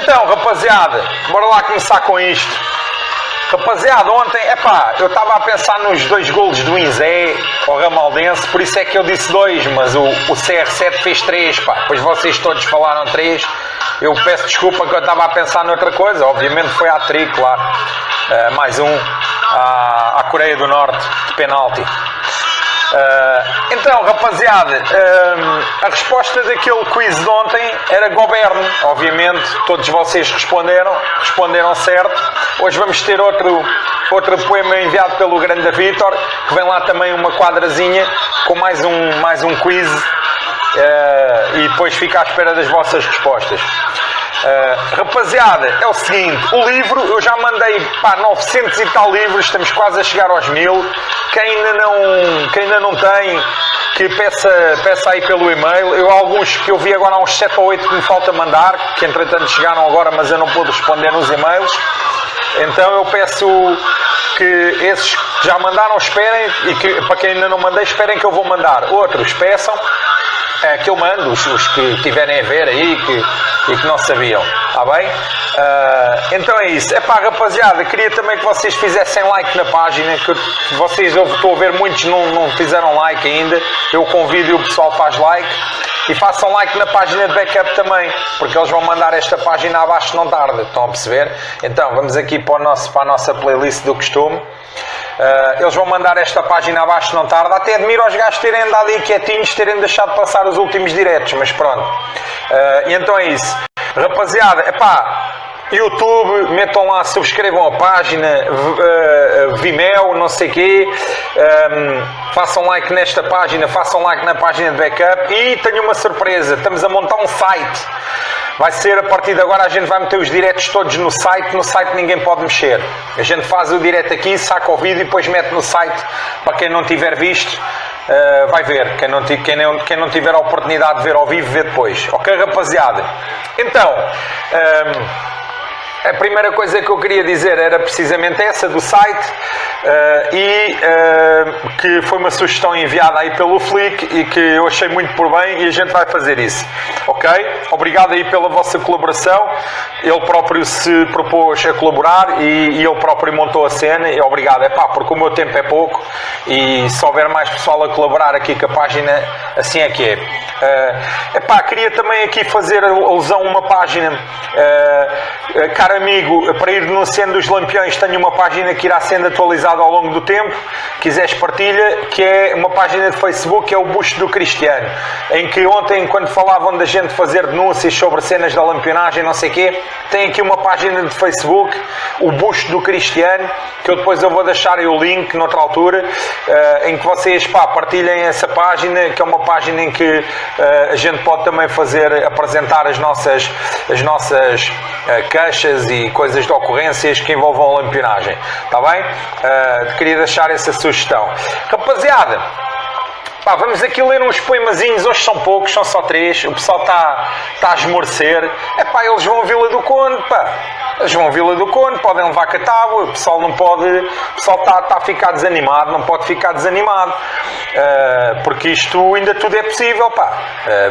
Então, rapaziada, bora lá começar com isto. Rapaziada, ontem, eu estava a pensar nos 2 golos do Inzé ao Ramaldense, por isso é que eu disse 2, mas o CR7 fez 3, Pois vocês todos falaram 3. Eu peço desculpa que eu estava a pensar noutra coisa, obviamente foi a trico lá. Mais um à Coreia do Norte, de penalti. Então, rapaziada, a resposta daquele quiz de ontem era governo. Obviamente, todos vocês responderam certo. Hoje vamos ter outro poema enviado pelo grande Vítor, que vem lá também uma quadrazinha com mais um quiz, e depois fica à espera das vossas respostas. Rapaziada, é o seguinte, o livro, eu já mandei 900 e tal livros, estamos quase a chegar aos 1000. Quem ainda não tem, que peça aí pelo e-mail. Eu alguns que eu vi agora, há uns 7 ou 8 que me falta mandar, que entretanto chegaram agora, mas eu não pude responder nos e-mails. Então eu peço que esses que já mandaram esperem, e que para quem ainda não mandei, esperem que eu vou mandar. Outros peçam que eu mando, os que tiverem a ver aí e que não sabiam, está bem? Então é isso. Rapaziada, queria também que vocês fizessem like na página, que vocês, eu estou a ver muitos não fizeram like ainda. Eu convido e o pessoal faz like. E façam like na página de backup também, porque eles vão mandar esta página abaixo não tarde, estão a perceber? Então vamos aqui para a nossa playlist do costume. Eles vão mandar esta página abaixo não tarde. Até admiro aos gajos terem andado aí quietinhos, terem deixado passar os últimos diretos, mas pronto. E então é isso. Rapaziada, YouTube, metam lá, subscrevam a página, Vimeo, não sei quê, façam like nesta página, façam like na página de backup. E tenho uma surpresa, estamos a montar um site. Vai ser, a partir de agora, a gente vai meter os diretos todos no site ninguém pode mexer. A gente faz o direto aqui, saca o vídeo e depois mete no site, para quem não tiver visto. Vai ver, quem não tiver a oportunidade de ver ao vivo, vê depois. Ok, rapaziada? Então, a primeira coisa que eu queria dizer era precisamente essa do site, que foi uma sugestão enviada aí pelo Flick e que eu achei muito por bem, e a gente vai fazer isso, ok? Obrigado aí pela vossa colaboração. Ele próprio se propôs a colaborar e ele próprio montou a cena, e obrigado, porque o meu tempo é pouco e se houver mais pessoal a colaborar aqui com a página, assim é que é. Queria também aqui fazer alusão a uma página, caro amigo, para ir denunciando os lampiões, tenho uma página que irá sendo atualizada ao longo do tempo, quiseres partilha, que é uma página de Facebook, é o Busto do Cristiano, em que ontem, quando falavam da gente fazer denúncias sobre cenas da lampionagem, não sei o quê, tem aqui uma página de Facebook, o Busto do Cristiano, que eu depois vou deixar aí o link noutra altura, em que vocês partilhem essa página, que é uma página em que a gente pode também apresentar as nossas queixas e coisas de ocorrências que envolvam a lampionagem, está bem? Queria deixar essa sugestão. Rapaziada, vamos aqui ler uns poemazinhos. Hoje são poucos, são só 3. O pessoal está a esmorecer. Eles vão a Vila do Conde, Eles vão a Vila do Conde, podem levar com a tábua. O pessoal não pode... O pessoal está a ficar desanimado, não pode ficar desanimado. Porque isto ainda tudo é possível,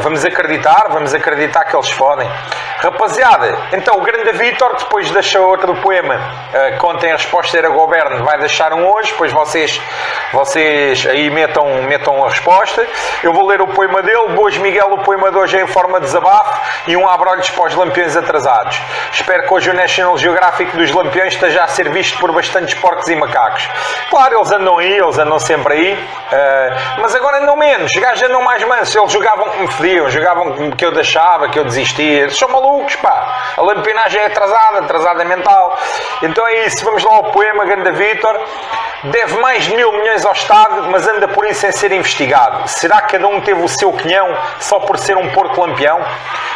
Vamos acreditar que eles fodem. Rapaziada, então o grande Vítor depois deixa outro poema, contem a resposta era governo, vai deixar um hoje, depois vocês aí metam a resposta. Eu vou ler o poema dele. Boas Miguel, o poema de hoje é em forma de desabafo e um abre-olhos para os lampiões atrasados. Espero que hoje o National Geographic dos lampiões esteja a ser visto por bastantes porcos e macacos. Claro, eles andam aí, eles andam sempre aí, mas agora andam menos, os gajos andam mais mansos. Eles jogavam que me fediam, jogavam que eu deixava, que eu desistia. Eles são malucos, a lampionagem é atrasada mental. Então é isso, vamos lá ao poema. Ganda Vítor: deve mais de 1.000 milhões ao Estado, mas anda por isso sem ser investigado. Será que cada um teve o seu quinhão só por ser um porco lampião?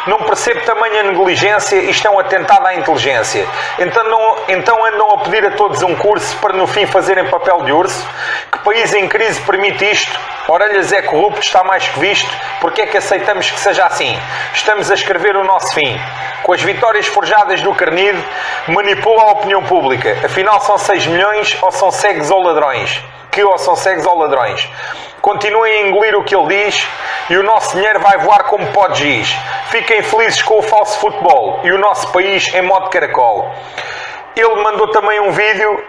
Não percebo tamanha negligência, isto é um atentado à inteligência. Então andam a pedir a todos um curso para no fim fazerem papel de urso? Que país em crise permite isto? Orelhas é corrupto, está mais que visto. Porque é que aceitamos que seja assim? Estamos a escrever o nosso fim. Com as vitórias forjadas do Carnide, manipula a opinião pública. Afinal são 6 milhões ou são cegos ou ladrões? Ou são cegos ou ladrões? Continuem a engolir o que ele diz e o nosso dinheiro vai voar como pó de giz. Fiquem felizes com o falso futebol e o nosso país em modo caracol. Ele mandou também um vídeo,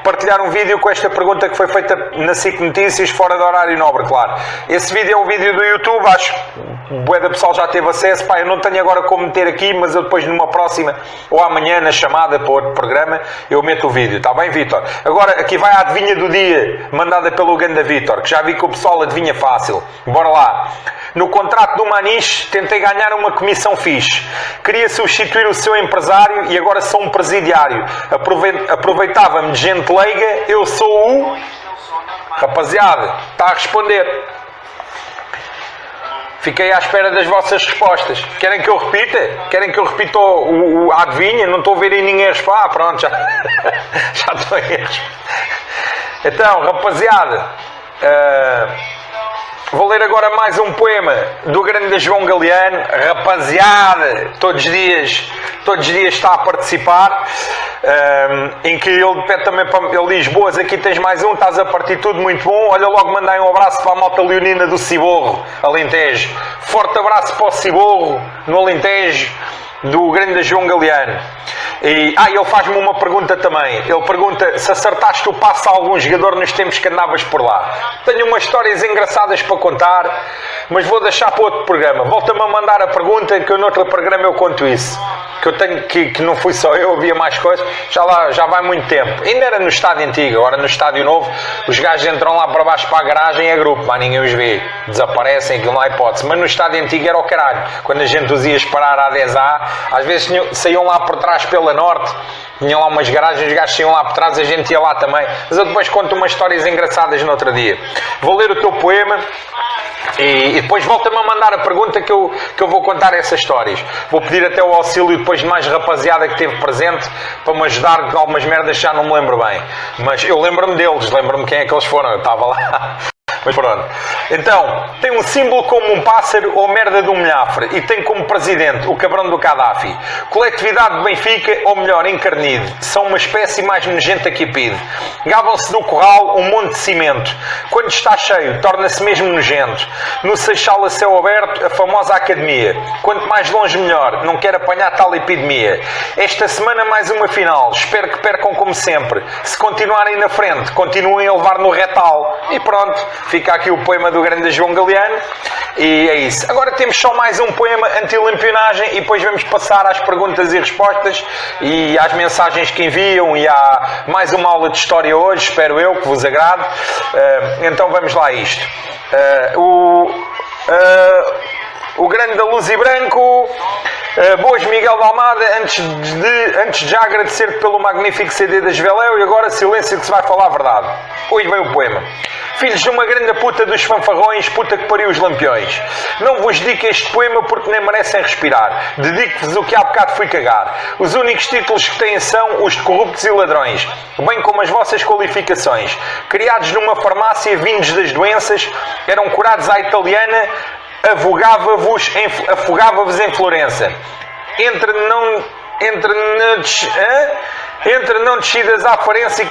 partilhar um vídeo com esta pergunta que foi feita na SIC Notícias, fora do horário nobre, claro. Esse vídeo é um vídeo do YouTube, acho que o bué da pessoal já teve acesso. Pá, eu não tenho agora como meter aqui, mas eu depois numa próxima, ou amanhã na chamada para outro programa, eu meto o vídeo, está bem, Vítor? Agora, aqui vai a adivinha do dia, mandada pelo Ganda Vítor, que já vi que o pessoal adivinha fácil. Bora lá. No contrato do Maniche, tentei ganhar uma comissão fixe. Queria substituir o seu empresário e agora sou um presidiário. Aproveitava-me de gente leiga, eu sou o... Rapaziada, está a responder. Fiquei à espera das vossas respostas. Querem que eu repita? Querem que eu repita a adivinha? Não estou a ver aí ninguém responder. Ah, pronto, já estou a responder. Então, rapaziada... Vou ler agora mais um poema do grande João Galeano. Rapaziada, todos os dias está a participar, em que ele pede também, ele diz: boas, aqui tens mais um, estás a partir tudo, muito bom. Olha, logo mandei um abraço para a malta leonina do Ciborro, Alentejo. Forte abraço para o Ciborro, no Alentejo, do grande João Galeano. E ele faz-me uma pergunta também. Ele pergunta se acertaste o passo a algum jogador nos tempos que andavas por lá. Tenho umas histórias engraçadas para contar, mas vou deixar para outro programa. Volta-me a mandar a pergunta, que eu noutro programa eu conto isso. Que eu tenho que não fui só eu, havia mais coisas. Já vai muito tempo. Ainda era no estádio antigo, agora no estádio novo, os gajos entram lá para baixo para a garagem e é grupo, mas ninguém os vê. Desaparecem, aquilo não há hipótese. Mas no estádio antigo era o caralho. Quando a gente os ia esperar à 10A, às vezes saíam lá por trás pela norte, tinham lá umas garagens, os gajos saíam lá por trás, a gente ia lá também. Mas eu depois conto umas histórias engraçadas no outro dia. Vou ler o teu poema e depois volta-me a mandar a pergunta que eu vou contar essas histórias. Vou pedir até o auxílio depois de mais rapaziada que esteve presente para me ajudar com algumas merdas que já não me lembro bem. Mas eu lembro-me deles, lembro-me quem é que eles foram, eu estava lá. Mas pronto. Então, tem um símbolo como um pássaro ou merda de um milhafre e tem como presidente o cabrão do Gaddafi. Coletividade de Benfica, ou melhor, encarnido. São uma espécie mais nojenta que a pide. Gavam-se do corral um monte de cimento. Quando está cheio, torna-se mesmo nojento. No Seixal a céu aberto, a famosa academia. Quanto mais longe, melhor. Não quero apanhar tal epidemia. Esta semana mais uma final. Espero que percam como sempre. Se continuarem na frente, continuem a levar no retal. E pronto. Fica aqui o poema do grande João Galeano e é isso. Agora temos só mais um poema anti-lampionagem e depois vamos passar às perguntas e respostas e às mensagens que enviam e há mais uma aula de história hoje, espero eu, que vos agrade. Então vamos lá a isto. O grande da Luz e Branco. Boas, Miguel de Almada. Antes de já agradecer-te pelo magnífico CD da Veléu e agora silêncio que se vai falar a verdade. Hoje vem o poema. Filhos de uma grande puta dos fanfarrões, puta que pariu os lampiões. Não vos dedico este poema porque nem merecem respirar. Dedico-vos o que há bocado fui cagar. Os únicos títulos que têm são os de corruptos e ladrões, bem como as vossas qualificações. Criados numa farmácia, vindos das doenças, eram curados à italiana, afogava-vos em Florença. Entre não descidas à Farense e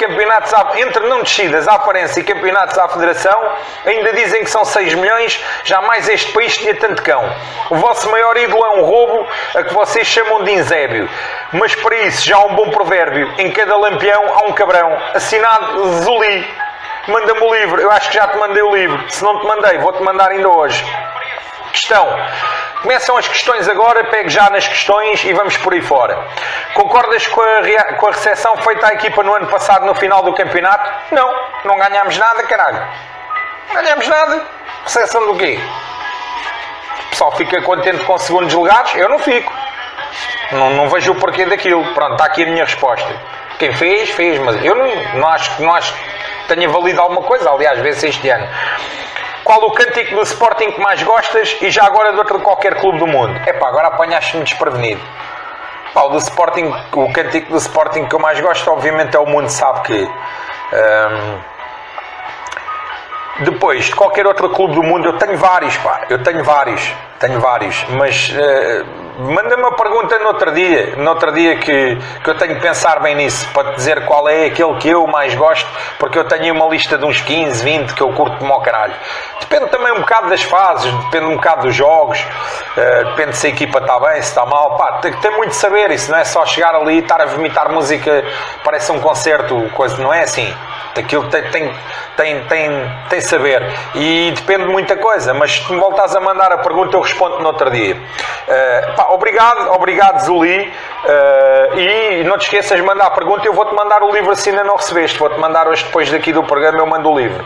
campeonatos à Federação, ainda dizem que são 6 milhões, jamais este país tinha tanto cão. O vosso maior ídolo é um roubo, a que vocês chamam de inzébio. Mas para isso já há um bom provérbio, em cada lampião há um cabrão. Assinado Zuli. Manda-me o livro, eu acho que já te mandei o livro. Se não te mandei, vou-te mandar ainda hoje. Questão. Começam as questões agora, pego já nas questões e vamos por aí fora. Concordas com a recepção feita à equipa no ano passado no final do campeonato? Não ganhámos nada, caralho. Não ganhámos nada. Recepção do quê? O pessoal fica contente com segundos lugares? Eu não fico. Não vejo o porquê daquilo. Pronto, está aqui a minha resposta. Quem fez, mas eu não acho que tenha valido alguma coisa. Aliás, vê-se este ano. Qual o cântico do Sporting que mais gostas e já agora de outro qualquer clube do mundo? Agora apanhaste-me desprevenido. O cântico do Sporting que eu mais gosto, obviamente, é o mundo sabe que. Depois, de qualquer outro clube do mundo, eu tenho vários, mas manda-me uma pergunta no outro dia que eu tenho que pensar bem nisso, para te dizer qual é aquele que eu mais gosto, porque eu tenho uma lista de uns 15, 20 que eu curto como ao caralho. Depende também um bocado das fases, depende um bocado dos jogos, depende se a equipa está bem, se está mal. Pá, tem muito de saber, isso não é só chegar ali e estar a vomitar música, parece um concerto, coisa, não é assim. Aquilo tem saber e depende de muita coisa, mas se me voltares a mandar a pergunta eu respondo no outro dia. Obrigado Zuli, e não te esqueças de mandar a pergunta. Eu vou-te mandar o livro se ainda não recebeste, vou-te mandar hoje depois daqui do programa, eu mando o livro.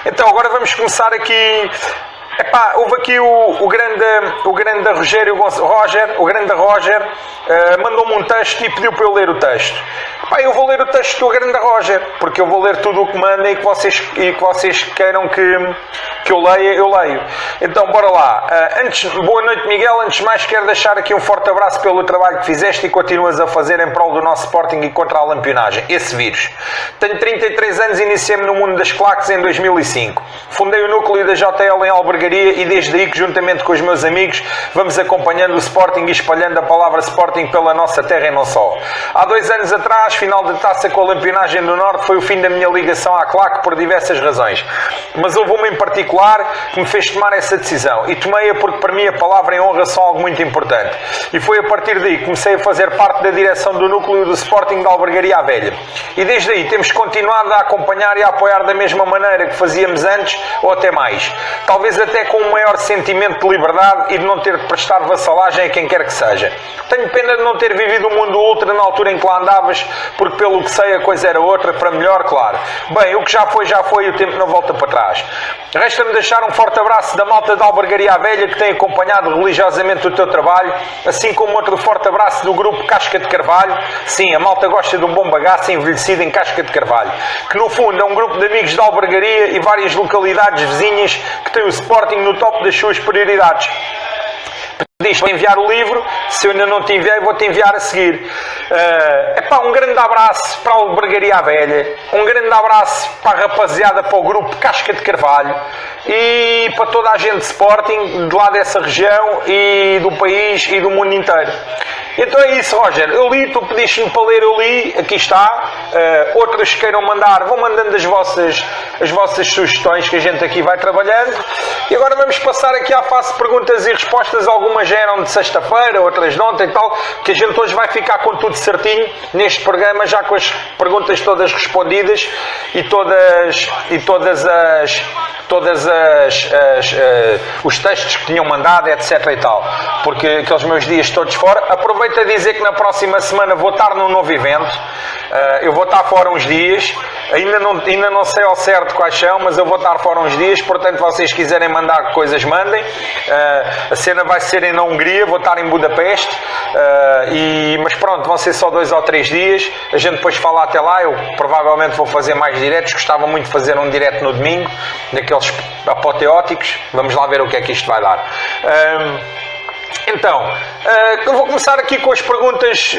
Então agora vamos começar aqui. Houve aqui o grande Roger, mandou-me um texto e pediu para eu ler o texto. Eu vou ler o texto do grande Roger, porque eu vou ler tudo o que manda e que vocês queiram que eu leia, eu leio. Então, bora lá. Boa noite, Miguel. Antes de mais, quero deixar aqui um forte abraço pelo trabalho que fizeste e continuas a fazer em prol do nosso Sporting e contra a lampionagem, esse vírus. Tenho 33 anos e iniciei-me no mundo das claques em 2005. Fundei o núcleo da JL em Albergaria e desde aí que, juntamente com os meus amigos, vamos acompanhando o Sporting e espalhando a palavra Sporting pela nossa terra e não só. Há 2 anos atrás, final de taça com a lampionagem do Norte, foi o fim da minha ligação à claque por diversas razões. Mas houve uma em particular que me fez tomar essa decisão, e tomei-a porque para mim a palavra e honra são algo muito importante. E foi a partir daí que comecei a fazer parte da direção do núcleo do Sporting da Albergaria à Velha. E desde aí temos continuado a acompanhar e a apoiar da mesma maneira que fazíamos antes, ou até mais. Talvez até com um maior sentimento de liberdade e de não ter de prestar vassalagem a quem quer que seja. Tenho pena de não ter vivido o mundo ultra na altura em que lá andavas, porque pelo que sei a coisa era outra, para melhor, claro. Bem, o que já foi e o tempo não volta para trás. Resta-me deixar um forte abraço da malta da Albergaria à Velha que tem acompanhado religiosamente o teu trabalho, assim como outro forte abraço do grupo Casca de Carvalho. Sim, a malta gosta de um bom bagaço envelhecido em Casca de Carvalho, que no fundo é um grupo de amigos da Albergaria e várias localidades vizinhas que tem o Sporting no topo das suas prioridades. Diz para enviar o livro, se eu ainda não te enviei, vou-te enviar a seguir. Um grande abraço para a Albergaria à Velha, um grande abraço para a rapaziada, para o grupo Casca de Carvalho e para toda a gente de Sporting de lá dessa região e do país e do mundo inteiro. Então é isso, Roger. Eu li, tu pediste-me para ler, eu li, aqui está. Outros que queiram mandar, vão mandando as vossas sugestões que a gente aqui vai trabalhando. E agora vamos passar aqui à fase de perguntas e respostas. Algumas já eram de sexta-feira, outras de ontem e tal, que a gente hoje vai ficar com tudo certinho neste programa, já com as perguntas todas respondidas e os textos que tinham mandado, etc e tal, porque aqueles meus dias todos fora. Aproveito a dizer que na próxima semana vou estar num novo evento. Eu vou estar fora uns dias, ainda não sei ao certo quais são, mas eu vou estar fora uns dias, portanto vocês quiserem mandar coisas, mandem. A cena vai ser na Hungria, vou estar em Budapeste, mas pronto, vão ser só 2 ou 3 dias, a gente depois fala até lá. Eu provavelmente vou fazer mais diretos, gostava muito de fazer um direto no domingo, daqueles apoteóticos. Vamos lá ver o que é que isto vai dar. Então, eu vou começar aqui com as perguntas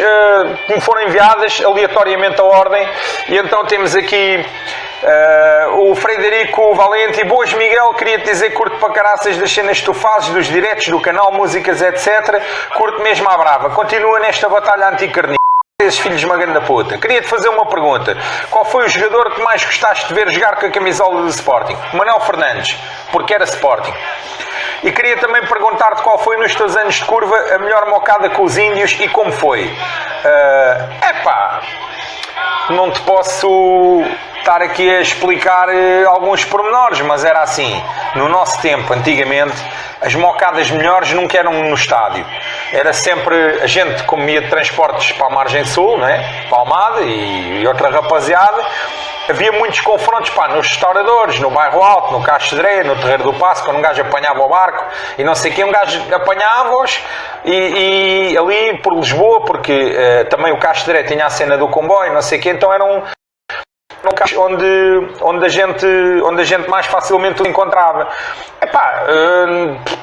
que me foram enviadas, aleatoriamente a ordem, e então temos aqui o Frederico Valente. Boas, Miguel, queria te dizer que curto para caraças das cenas que tu fazes, dos diretos do canal, músicas, etc. Curto mesmo à brava. Continua nesta batalha anticarnista. Esses filhos de uma grande puta. Queria-te fazer uma pergunta. Qual foi o jogador que mais gostaste de ver jogar com a camisola do Sporting? Manuel Fernandes, porque era Sporting. E queria também perguntar-te qual foi nos teus anos de curva a melhor mocada com os índios e como foi. Não te posso estar aqui a explicar alguns pormenores, mas era assim. No nosso tempo, antigamente, as mocadas melhores nunca eram no estádio. Era sempre a gente, como ia de transportes para a margem sul, né? Para Almada e outra rapaziada. Havia muitos confrontos nos restauradores, no Bairro Alto, no Castro de Dré, no Terreiro do Passo, quando um gajo apanhava o barco e não sei o que, um gajo apanhava-os e ali por Lisboa, porque também o Castro de Dré tinha a cena do comboio, não sei o que, então era um onde a gente mais facilmente o encontrava.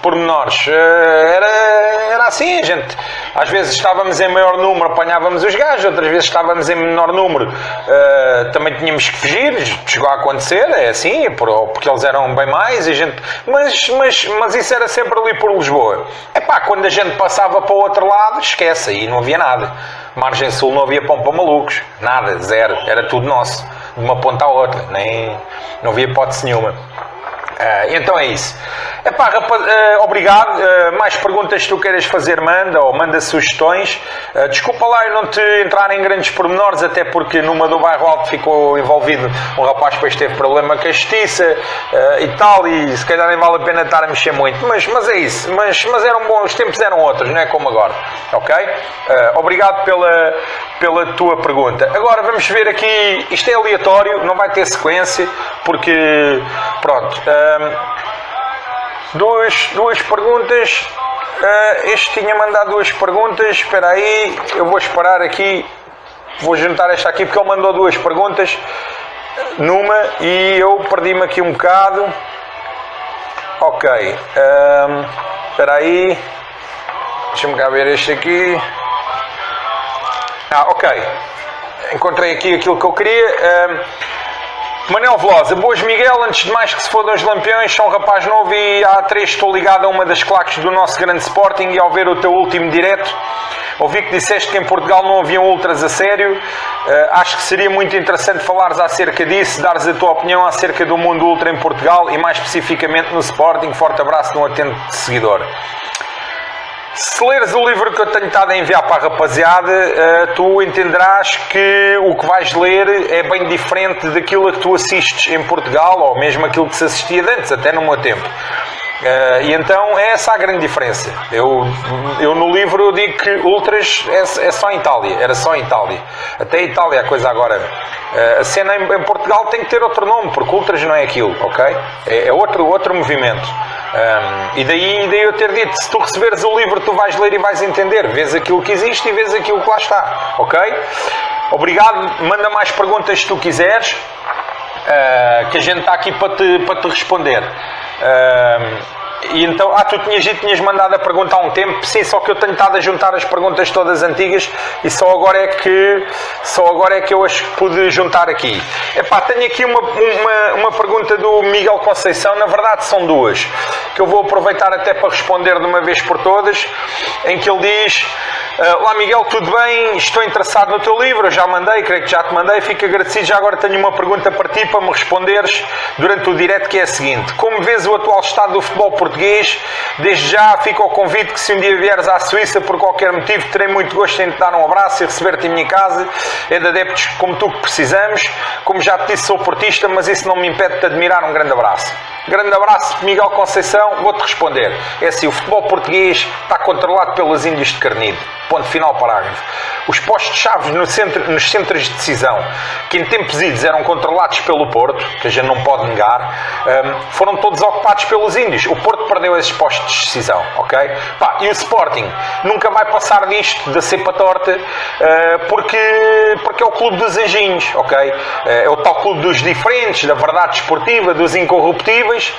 Pormenores, era assim, a gente Às vezes estávamos em maior número, apanhávamos os gajos, outras vezes estávamos em menor número, também tínhamos que fugir, chegou a acontecer, é assim, porque eles eram bem mais, e a gente, mas isso era sempre ali por Lisboa. Epá, quando a gente passava para o outro lado, esquece, aí não havia nada. Margem Sul não havia pão para malucos, nada, zero, era tudo nosso, de uma ponta à outra, não havia hipótese nenhuma. Então é isso. Epá, rapaz, obrigado. Mais perguntas que tu queiras fazer, manda sugestões. Desculpa lá eu não te entrar em grandes pormenores, até porque numa do bairro Alto ficou envolvido um rapaz que depois teve problema com a justiça e tal, e se calhar nem vale a pena estar a mexer muito, mas é isso. Mas eram bons, os tempos eram outros, não é como agora. Ok? Obrigado pela tua pergunta. Agora vamos ver aqui, isto é aleatório, não vai ter sequência, porque pronto. Duas perguntas. Este tinha mandado duas perguntas. Espera aí, eu vou esperar aqui. Vou juntar esta aqui porque ele mandou duas perguntas numa e eu perdi-me aqui um bocado. Ok. Espera aí. Deixa-me cá ver este aqui. Ok. Encontrei aqui aquilo que eu queria. Manel Velosa, boas Miguel, antes de mais que se fodam os lampiões, sou um rapaz novo e há 3 estou ligado a uma das claques do nosso grande Sporting e ao ver o teu último direto, ouvi que disseste que em Portugal não haviam ultras a sério, acho que seria muito interessante falares acerca disso, dares a tua opinião acerca do mundo ultra em Portugal e mais especificamente no Sporting. Forte abraço de um atento seguidor. Se leres o livro que eu tenho estado a enviar para a rapaziada, tu entenderás que o que vais ler é bem diferente daquilo a que tu assistes em Portugal, ou mesmo aquilo que se assistia antes, até no meu tempo. E então é essa a grande diferença. Eu no livro digo que ultras é só em Itália, era só em Itália. Até em Itália a coisa agora. A cena em Portugal tem que ter outro nome, porque ultras não é aquilo, ok? É outro movimento. E daí eu ter dito, se tu receberes o livro tu vais ler e vais entender, vês aquilo que existe e vês aquilo que lá está, ok? Obrigado, manda mais perguntas se tu quiseres, que a gente está aqui para te responder. E então, tu tinhas mandado a pergunta há um tempo, sim, só que eu tenho estado a juntar as perguntas todas antigas e só agora é que eu as pude juntar aqui. Tenho aqui uma pergunta do Miguel Conceição, na verdade são duas, que eu vou aproveitar até para responder de uma vez por todas, em que ele diz: Olá Miguel, tudo bem? Estou interessado no teu livro, eu já mandei, creio que já te mandei, fico agradecido, já agora tenho uma pergunta para ti, para me responderes durante o direto, que é a seguinte: como vês o atual estado do futebol português? Desde já fica o convite que se um dia vieres à Suíça por qualquer motivo, terei muito gosto em te dar um abraço e receber-te em minha casa. É de adeptos como tu que precisamos. Como já te disse, sou portista, mas isso não me impede de te admirar. Um grande abraço. Grande abraço, Miguel Conceição. Vou-te responder. É assim, o futebol português está controlado pelos índios de Carnide. Ponto final, parágrafo. Os postos-chave nos centros de decisão, que em tempos idos eram controlados pelo Porto, que a gente não pode negar, foram todos ocupados pelos índios. O Porto perdeu esses postos de decisão, ok? E o Sporting nunca vai passar disto da cepa torta, porque é o clube dos anjinhos, ok? É o tal clube dos diferentes, da verdade esportiva, dos incorruptíveis,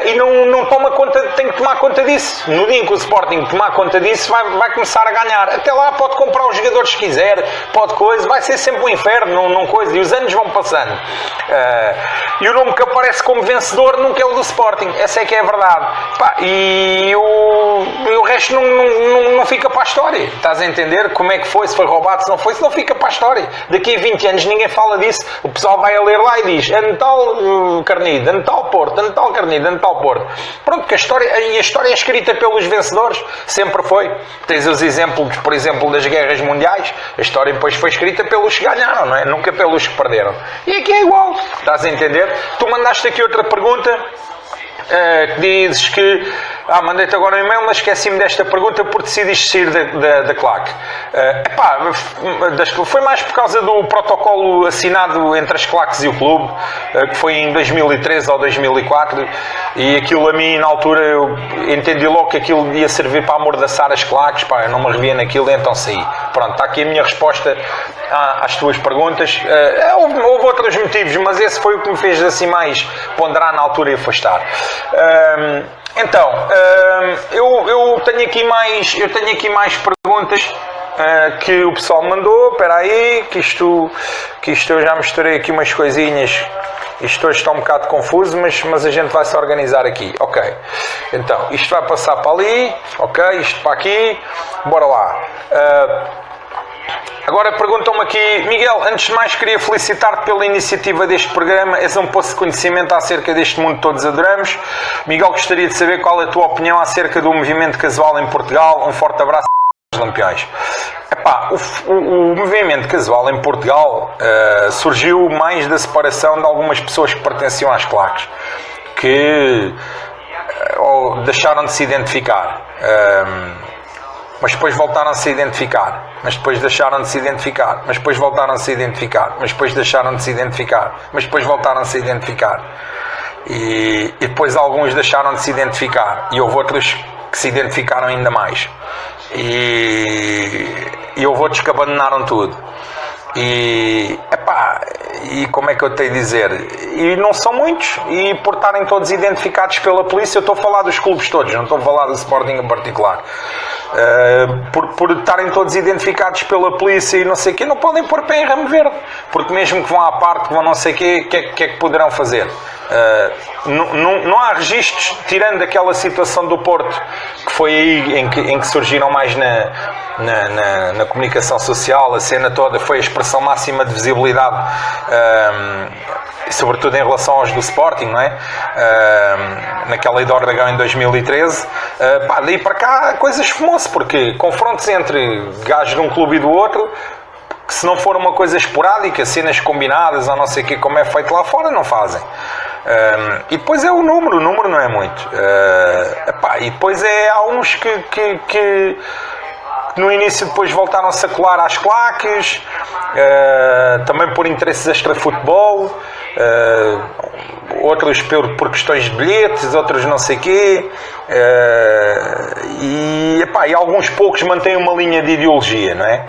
e não toma conta, tem que tomar conta disso. No dia em que o Sporting tomar conta disso, vai começar a ganhar. Até lá pode comprar os jogadores que quiser, vai ser sempre um inferno, não coisa, e os anos vão passando. E o nome que aparece como vencedor nunca é o do Sporting, essa é que é a verdade. E o resto não fica para a história. Estás a entender como é que foi, se foi roubado, se não fica para a história. Daqui a 20 anos ninguém fala disso, o pessoal vai a ler lá e diz Natal Carnide, Natal Porto, Natal Carnide, Natal Porto. Pronto, que a história é escrita pelos vencedores, sempre foi. Tens os exemplos, por exemplo, das guerras mundiais, a história depois foi escrita pelos que ganharam, não é? Nunca pelos que perderam. E aqui é igual, estás a entender? Tu mandaste aqui outra pergunta, que dizes que mandei-te agora um e-mail, mas esqueci-me desta pergunta por decidiste sair da claque. Foi mais por causa do protocolo assinado entre as claques e o clube, que foi em 2013 ou 2004, e aquilo a mim na altura eu entendi logo que aquilo ia servir para amordaçar as claques, eu não me revia naquilo, então saí. Pronto, está aqui a minha resposta às tuas perguntas. Houve outros motivos, mas esse foi o que me fez assim mais ponderar na altura e afastar. Então, eu tenho aqui mais perguntas. perguntas que o pessoal mandou. Espera aí, que isto eu já misturei aqui umas coisinhas. Isto hoje está um bocado confuso, mas a gente vai se organizar aqui. Ok, então isto vai passar para ali, ok, isto para aqui, bora lá. Agora perguntam-me aqui, Miguel, antes de mais queria felicitar-te pela iniciativa deste programa, és um poço de conhecimento acerca deste mundo que todos adoramos. Miguel, gostaria de saber qual é a tua opinião acerca do movimento casual em Portugal. Um forte abraço aos Lampiões. Epá, o movimento casual em Portugal surgiu mais da separação de algumas pessoas que pertenciam às claques, que deixaram de se identificar, mas depois voltaram a se identificar, mas depois deixaram de se identificar, mas depois voltaram a se identificar, mas depois deixaram de se identificar, mas depois voltaram a se identificar, e depois alguns deixaram de se identificar, e houve outros que se identificaram ainda mais. E houve outros que abandonaram tudo. E como é que eu tenho a dizer? E não são muitos, e por estarem todos identificados pela polícia, eu estou a falar dos clubes todos, não estou a falar do Sporting em particular. Por estarem todos identificados pela polícia e não sei o quê, não podem pôr pé em ramo verde, porque mesmo que vão à parte, que vão não sei o quê, o que é que poderão fazer? Não há registros, tirando aquela situação do Porto, que foi aí em que surgiram mais na comunicação social, a cena toda foi a expressão máxima de visibilidade, sobretudo em relação aos do Sporting, não é? Naquela ida ao Dragão em 2013, daí para cá a coisa esfumou-se, porque confrontos entre gajos de um clube e do outro, que se não for uma coisa esporádica, cenas combinadas ou não sei o que, como é feito lá fora, não fazem. E depois é o número não é muito. E depois há uns que no início depois voltaram-se a colar às claques, também por interesses extra-futebol, outros por questões de bilhetes, outros não sei quê, e alguns poucos mantêm uma linha de ideologia, não é?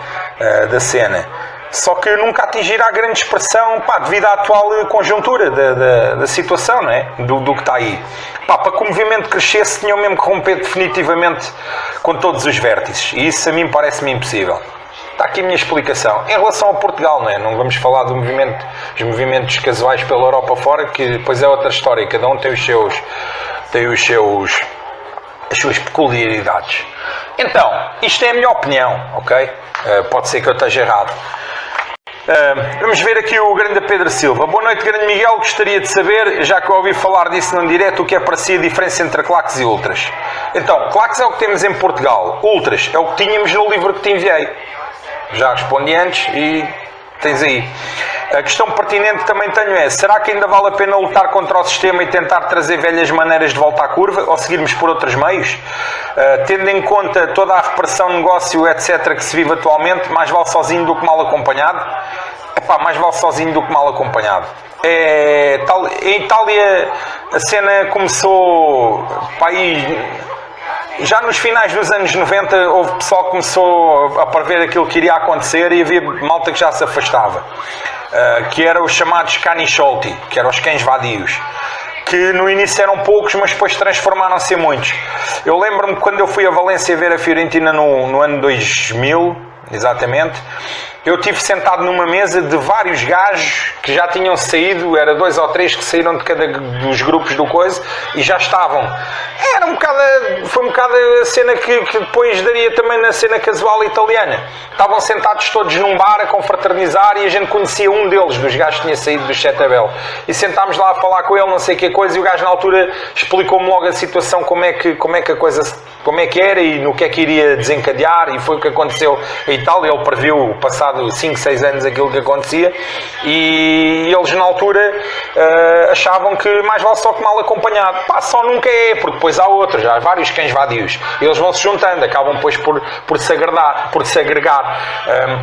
Da cena. Só que nunca atingirá grande expressão, devido à atual conjuntura da situação, não é? Do que está aí. Para que o movimento crescesse, tinham mesmo que romper definitivamente com todos os vértices. E isso a mim parece-me impossível. Está aqui a minha explicação. Em relação ao Portugal, não é? Não vamos falar dos movimentos casuais pela Europa fora, que depois é outra história. Cada um tem as suas peculiaridades. Então, isto é a minha opinião, ok? Pode ser que eu esteja errado. Vamos ver aqui o grande Pedro Silva. Boa noite, grande Miguel. Gostaria de saber, já que eu ouvi falar disso num direto, o que é para si a diferença entre claques e ultras. Então, claques é o que temos em Portugal. Ultras é o que tínhamos no livro que te enviei. Já respondi antes e tens aí. A questão pertinente que também tenho é: será que ainda vale a pena lutar contra o sistema e tentar trazer velhas maneiras de volta à curva, ou seguirmos por outros meios? Tendo em conta toda a repressão, negócio, etc. que se vive atualmente, mais vale sozinho do que mal acompanhado? Mais vale sozinho do que mal acompanhado. Em Itália a cena começou já nos finais dos anos 90, houve pessoal que começou a prever aquilo que iria acontecer e havia malta que já se afastava, que eram os chamados cani sciolti, que eram os cães vadios, que no início eram poucos, mas depois transformaram-se em muitos. Eu lembro-me quando eu fui a Valência ver a Fiorentina no ano 2000, exatamente, eu estive sentado numa mesa de vários gajos que já tinham saído, era 2 ou 3 que saíram de cada dos grupos do coisa e já estavam. Foi um bocado a cena que depois daria também na cena casual italiana. Estavam sentados todos num bar a confraternizar e a gente conhecia um deles, dos gajos que tinha saído do Chetabel. E sentámos lá a falar com ele, não sei o que coisa, e o gajo na altura explicou-me logo a situação, como é que era e no que é que iria desencadear, e foi o que aconteceu em Itália. Ele previu, passado 5, 6 anos, aquilo que acontecia, e eles na altura achavam que mais vale só que mal acompanhado. Só nunca é, porque depois há outros, há vários cães vadios, eles vão se juntando, acabam depois por se agregar,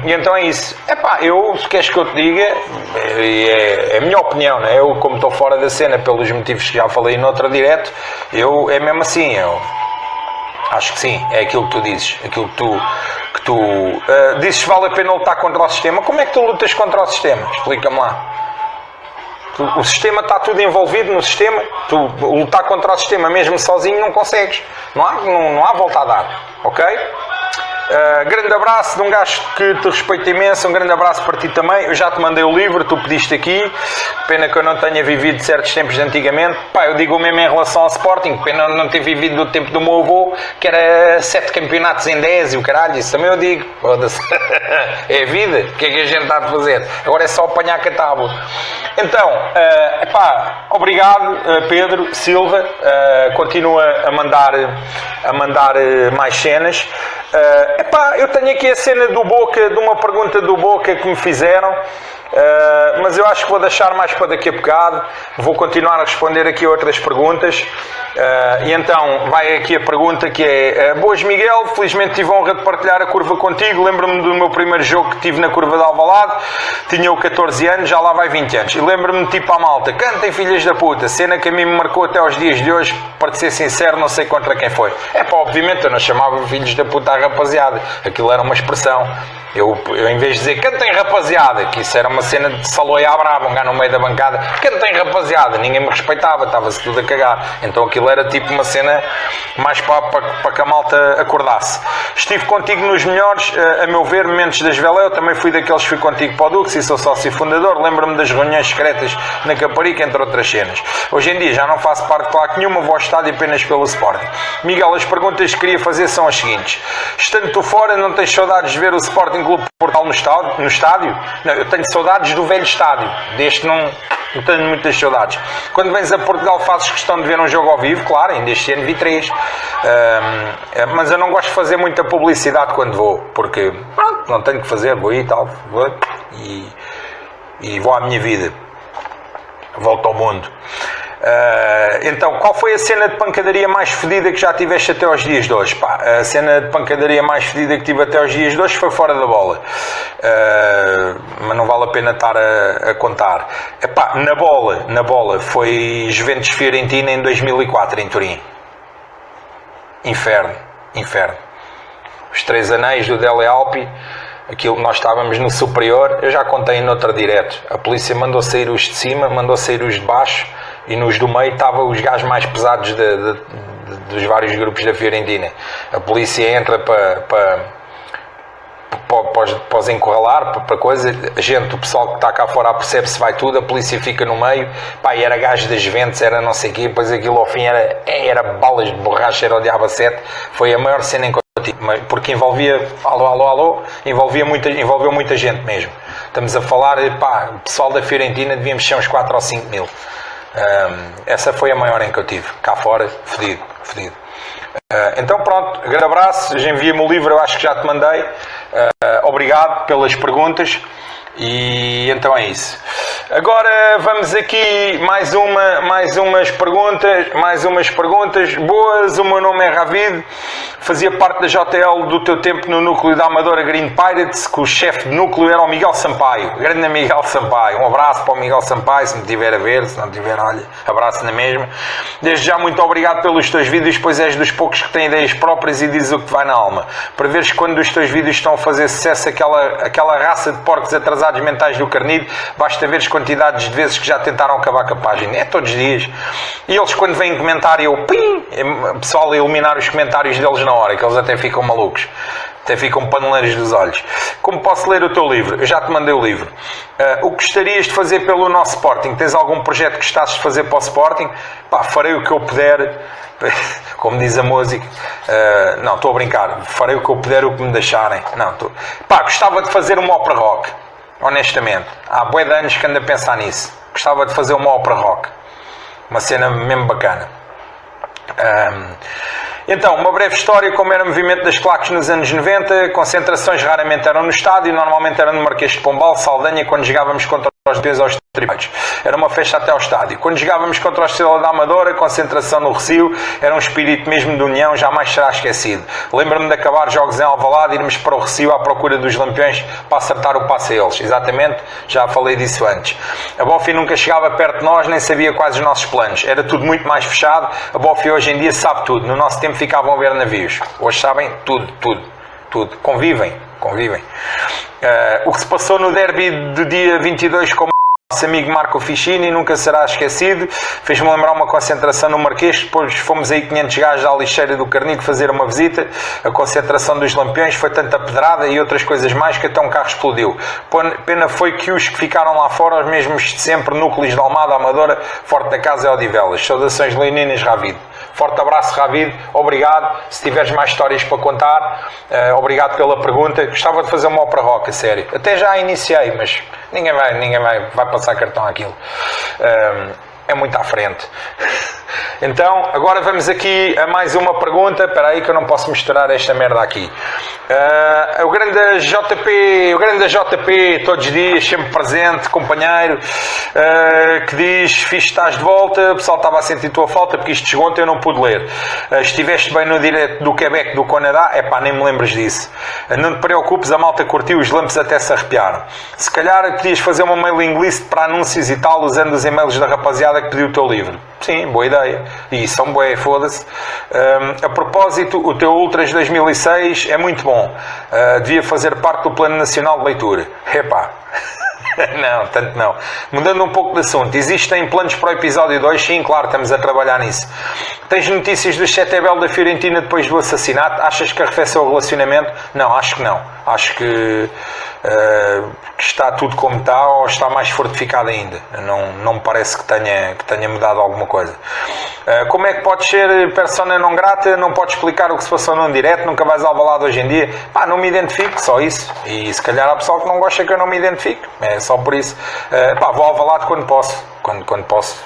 e então é isso. Eu, se queres que eu te diga, é a minha opinião, né? Eu, como estou fora da cena pelos motivos que já falei noutra direto, é mesmo assim, eu acho que sim, é aquilo que tu dizes, aquilo que tu dizes que vale a pena lutar contra o sistema. Como é que tu lutas contra o sistema? Explica-me lá. O sistema está tudo envolvido no sistema. Tu lutar contra o sistema mesmo sozinho não consegues. Não há volta a dar. Ok? Grande abraço de um gajo que te respeito imenso, um grande abraço para ti também. Eu já te mandei o livro, tu pediste aqui. Pena que eu não tenha vivido certos tempos de antigamente. Pá, eu digo mesmo em relação ao Sporting, pena não ter vivido do tempo do meu avô, que era 7 campeonatos em 10 e o caralho, isso também eu digo. É a vida, o que é que a gente está a fazer? Agora é só apanhar com a tábua. Então, obrigado Pedro Silva, continua a mandar mais cenas. Eu tenho aqui a cena do Boca, de uma pergunta do Boca que me fizeram, mas eu acho que vou deixar mais para daqui a bocado. Vou continuar a responder aqui a outras perguntas. E então vai aqui a pergunta que é: boas Miguel, felizmente tive a honra de partilhar a curva contigo. Lembro-me do meu primeiro jogo que tive na curva de Alvalade, tinha eu 14 anos, já lá vai 20 anos, e lembro-me tipo à malta: cantem filhas da puta, cena que a mim me marcou até aos dias de hoje. Para ser sincero, não sei contra quem foi. Obviamente eu não chamava filhos da puta à rapaziada, aquilo era uma expressão. Eu em vez de dizer cantem rapaziada, que isso era uma cena de saloia à brava, um gajo no meio da bancada, cantem rapaziada, ninguém me respeitava, estava-se tudo a cagar. Então aquilo era tipo uma cena mais para que a malta acordasse. Estive contigo nos melhores, a meu ver, momentos das Veléu. Também fui daqueles que fui contigo para o Dux e sou sócio fundador. Lembro-me das reuniões secretas na Caparica, entre outras cenas. Hoje em dia já não faço parte de claque nenhuma, vou ao estádio apenas pelo Sporting. Miguel, as perguntas que queria fazer são as seguintes: estando tu fora, não tens saudades de ver o Sporting Clube Portugal no estádio? Não, eu tenho saudades do velho estádio, deste não tenho muitas saudades. Quando vens a Portugal fazes questão de ver um jogo ao vivo? Claro, ainda este ano vi 3, mas eu não gosto de fazer muita publicidade quando vou, porque não tenho que fazer, vou aí e tal, e vou à minha vida, volto ao mundo. Então, qual foi a cena de pancadaria mais fedida que já tiveste até aos dias de hoje? A cena de pancadaria mais fedida que tive até aos dias de hoje foi fora da bola, mas não vale a pena estar a contar. Na bola foi Juventus Fiorentina em 2004 em Turim. Inferno. Os 3 anéis do Dele Alpi. Aquilo, nós estávamos no superior, eu já contei noutra direto. A polícia mandou sair os de cima, mandou sair os de baixo, e nos do meio estavam os gajos mais pesados dos vários grupos da Fiorentina. A polícia entra para os encurralar, para coisa. A gente, o pessoal que está cá fora percebe-se, vai tudo, a polícia fica no meio. E era gajo das Juventus, era não sei o quê, depois aquilo ao fim era balas de borracha, era o diabo a 7. Foi a maior cena em porque envolvia, envolveu muita gente mesmo. Estamos a falar, o pessoal da Fiorentina devíamos ser uns 4 ou 5 mil. Essa foi a maior em que eu tive, cá fora, fedido. Então pronto, grande abraço, já enviei-me o livro, eu acho que já te mandei. Obrigado pelas perguntas. E então é isso. Agora vamos aqui mais umas perguntas boas. O meu nome é Ravid, fazia parte da JL do teu tempo no núcleo da Amadora Green Pirates, que o chefe de núcleo era o Miguel Sampaio. Grande Miguel Sampaio, um abraço para o Miguel Sampaio, se me tiver a ver, se não tiver, olha, abraço na mesma. Desde já muito obrigado pelos teus vídeos, pois és dos poucos que têm ideias próprias e dizes o que te vai na alma. Para veres que quando os teus vídeos estão a fazer sucesso, aquela raça de porcos atrasados mentais do Carnido, basta ver as quantidades de vezes que já tentaram acabar com a página. É todos os dias. E eles, quando vêm comentar, o pessoal a eliminar os comentários deles na hora, que eles até ficam malucos. Até ficam paneleiros dos olhos. Como posso ler o teu livro? Eu já te mandei o livro. O que gostarias de fazer pelo nosso Sporting? Tens algum projeto que gostasses de fazer para o Sporting? Farei o que eu puder. Como diz a música. Não, estou a brincar. Farei o que eu puder, o que me deixarem. Gostava de fazer uma ópera rock. Honestamente, há bué de anos que ando a pensar nisso. Gostava de fazer uma ópera rock, uma cena mesmo bacana. Então, uma breve história: como era o movimento das claques nos anos 90, concentrações raramente eram no estádio, normalmente eram no Marquês de Pombal, Saldanha, quando jogávamos contra os Deus aos tributos. Era uma festa até ao estádio. Quando jogávamos contra a Estrela da Amadora, concentração no Recio, era um espírito mesmo de união, jamais será esquecido. Lembro-me de acabar jogos em Alvalade, irmos para o Recio à procura dos lampiões para acertar o passe a eles. Exatamente, já falei disso antes. A Bofi nunca chegava perto de nós, nem sabia quais os nossos planos. Era tudo muito mais fechado. A Bofi hoje em dia sabe tudo. No nosso tempo ficavam a ver navios. Hoje sabem tudo. Convivem. O que se passou no derby do dia 22 com nosso amigo Marco Ficini, nunca será esquecido, fez-me lembrar uma concentração no Marquês, depois fomos aí 500 gajos à lixeira do Carnico fazer uma visita, a concentração dos Lampiões, foi tanta pedrada e outras coisas mais que até um carro explodiu. Pena foi que os que ficaram lá fora, os mesmos de sempre, núcleos de Almada, Amadora, Forte da Casa e Odivelas. Saudações leoninas, Ravid. Forte abraço, Ravid, obrigado. Se tiveres mais histórias para contar, obrigado pela pergunta. Gostava de fazer uma ópera rock, a sério. Até já iniciei, mas ninguém vai passar cartão àquilo. É muito à frente. Então, agora vamos aqui a mais uma pergunta. Espera aí que eu não posso misturar esta merda aqui. O grande JP, todos os dias, sempre presente, companheiro, que diz, fixe, estás de volta, o pessoal estava a sentir tua falta, porque isto chegou ontem, eu não pude ler. Estiveste bem no direto do Quebec, do Canadá? Epá, nem me lembras disso. Não te preocupes, a malta curtiu, os lampos até se arrepiaram. Se calhar podias fazer uma mailing list para anúncios e tal, usando os e-mails da rapaziada que pediu o teu livro. Sim, boa ideia. E são bué, foda-se. A propósito, o teu Ultras 2006 é muito bom. Devia fazer parte do Plano Nacional de Leitura. Epá. Não, tanto não. Mudando um pouco de assunto, existem planos para o episódio 2? Sim, claro, estamos a trabalhar nisso. Tens notícias do Chetebel da Fiorentina depois do assassinato? Achas que arrefeceu o relacionamento? Não, acho que não. Acho que está tudo como está ou está mais fortificado ainda. Não me parece que tenha mudado alguma coisa. Como é que podes ser persona não grata? Não podes explicar o que se passou num direto? Nunca vais ao balado hoje em dia? Pá, não me identifico, só isso. E se calhar há pessoal que não gosta que eu não me identifique. É só por isso. Vou ao balado quando posso. Quando posso,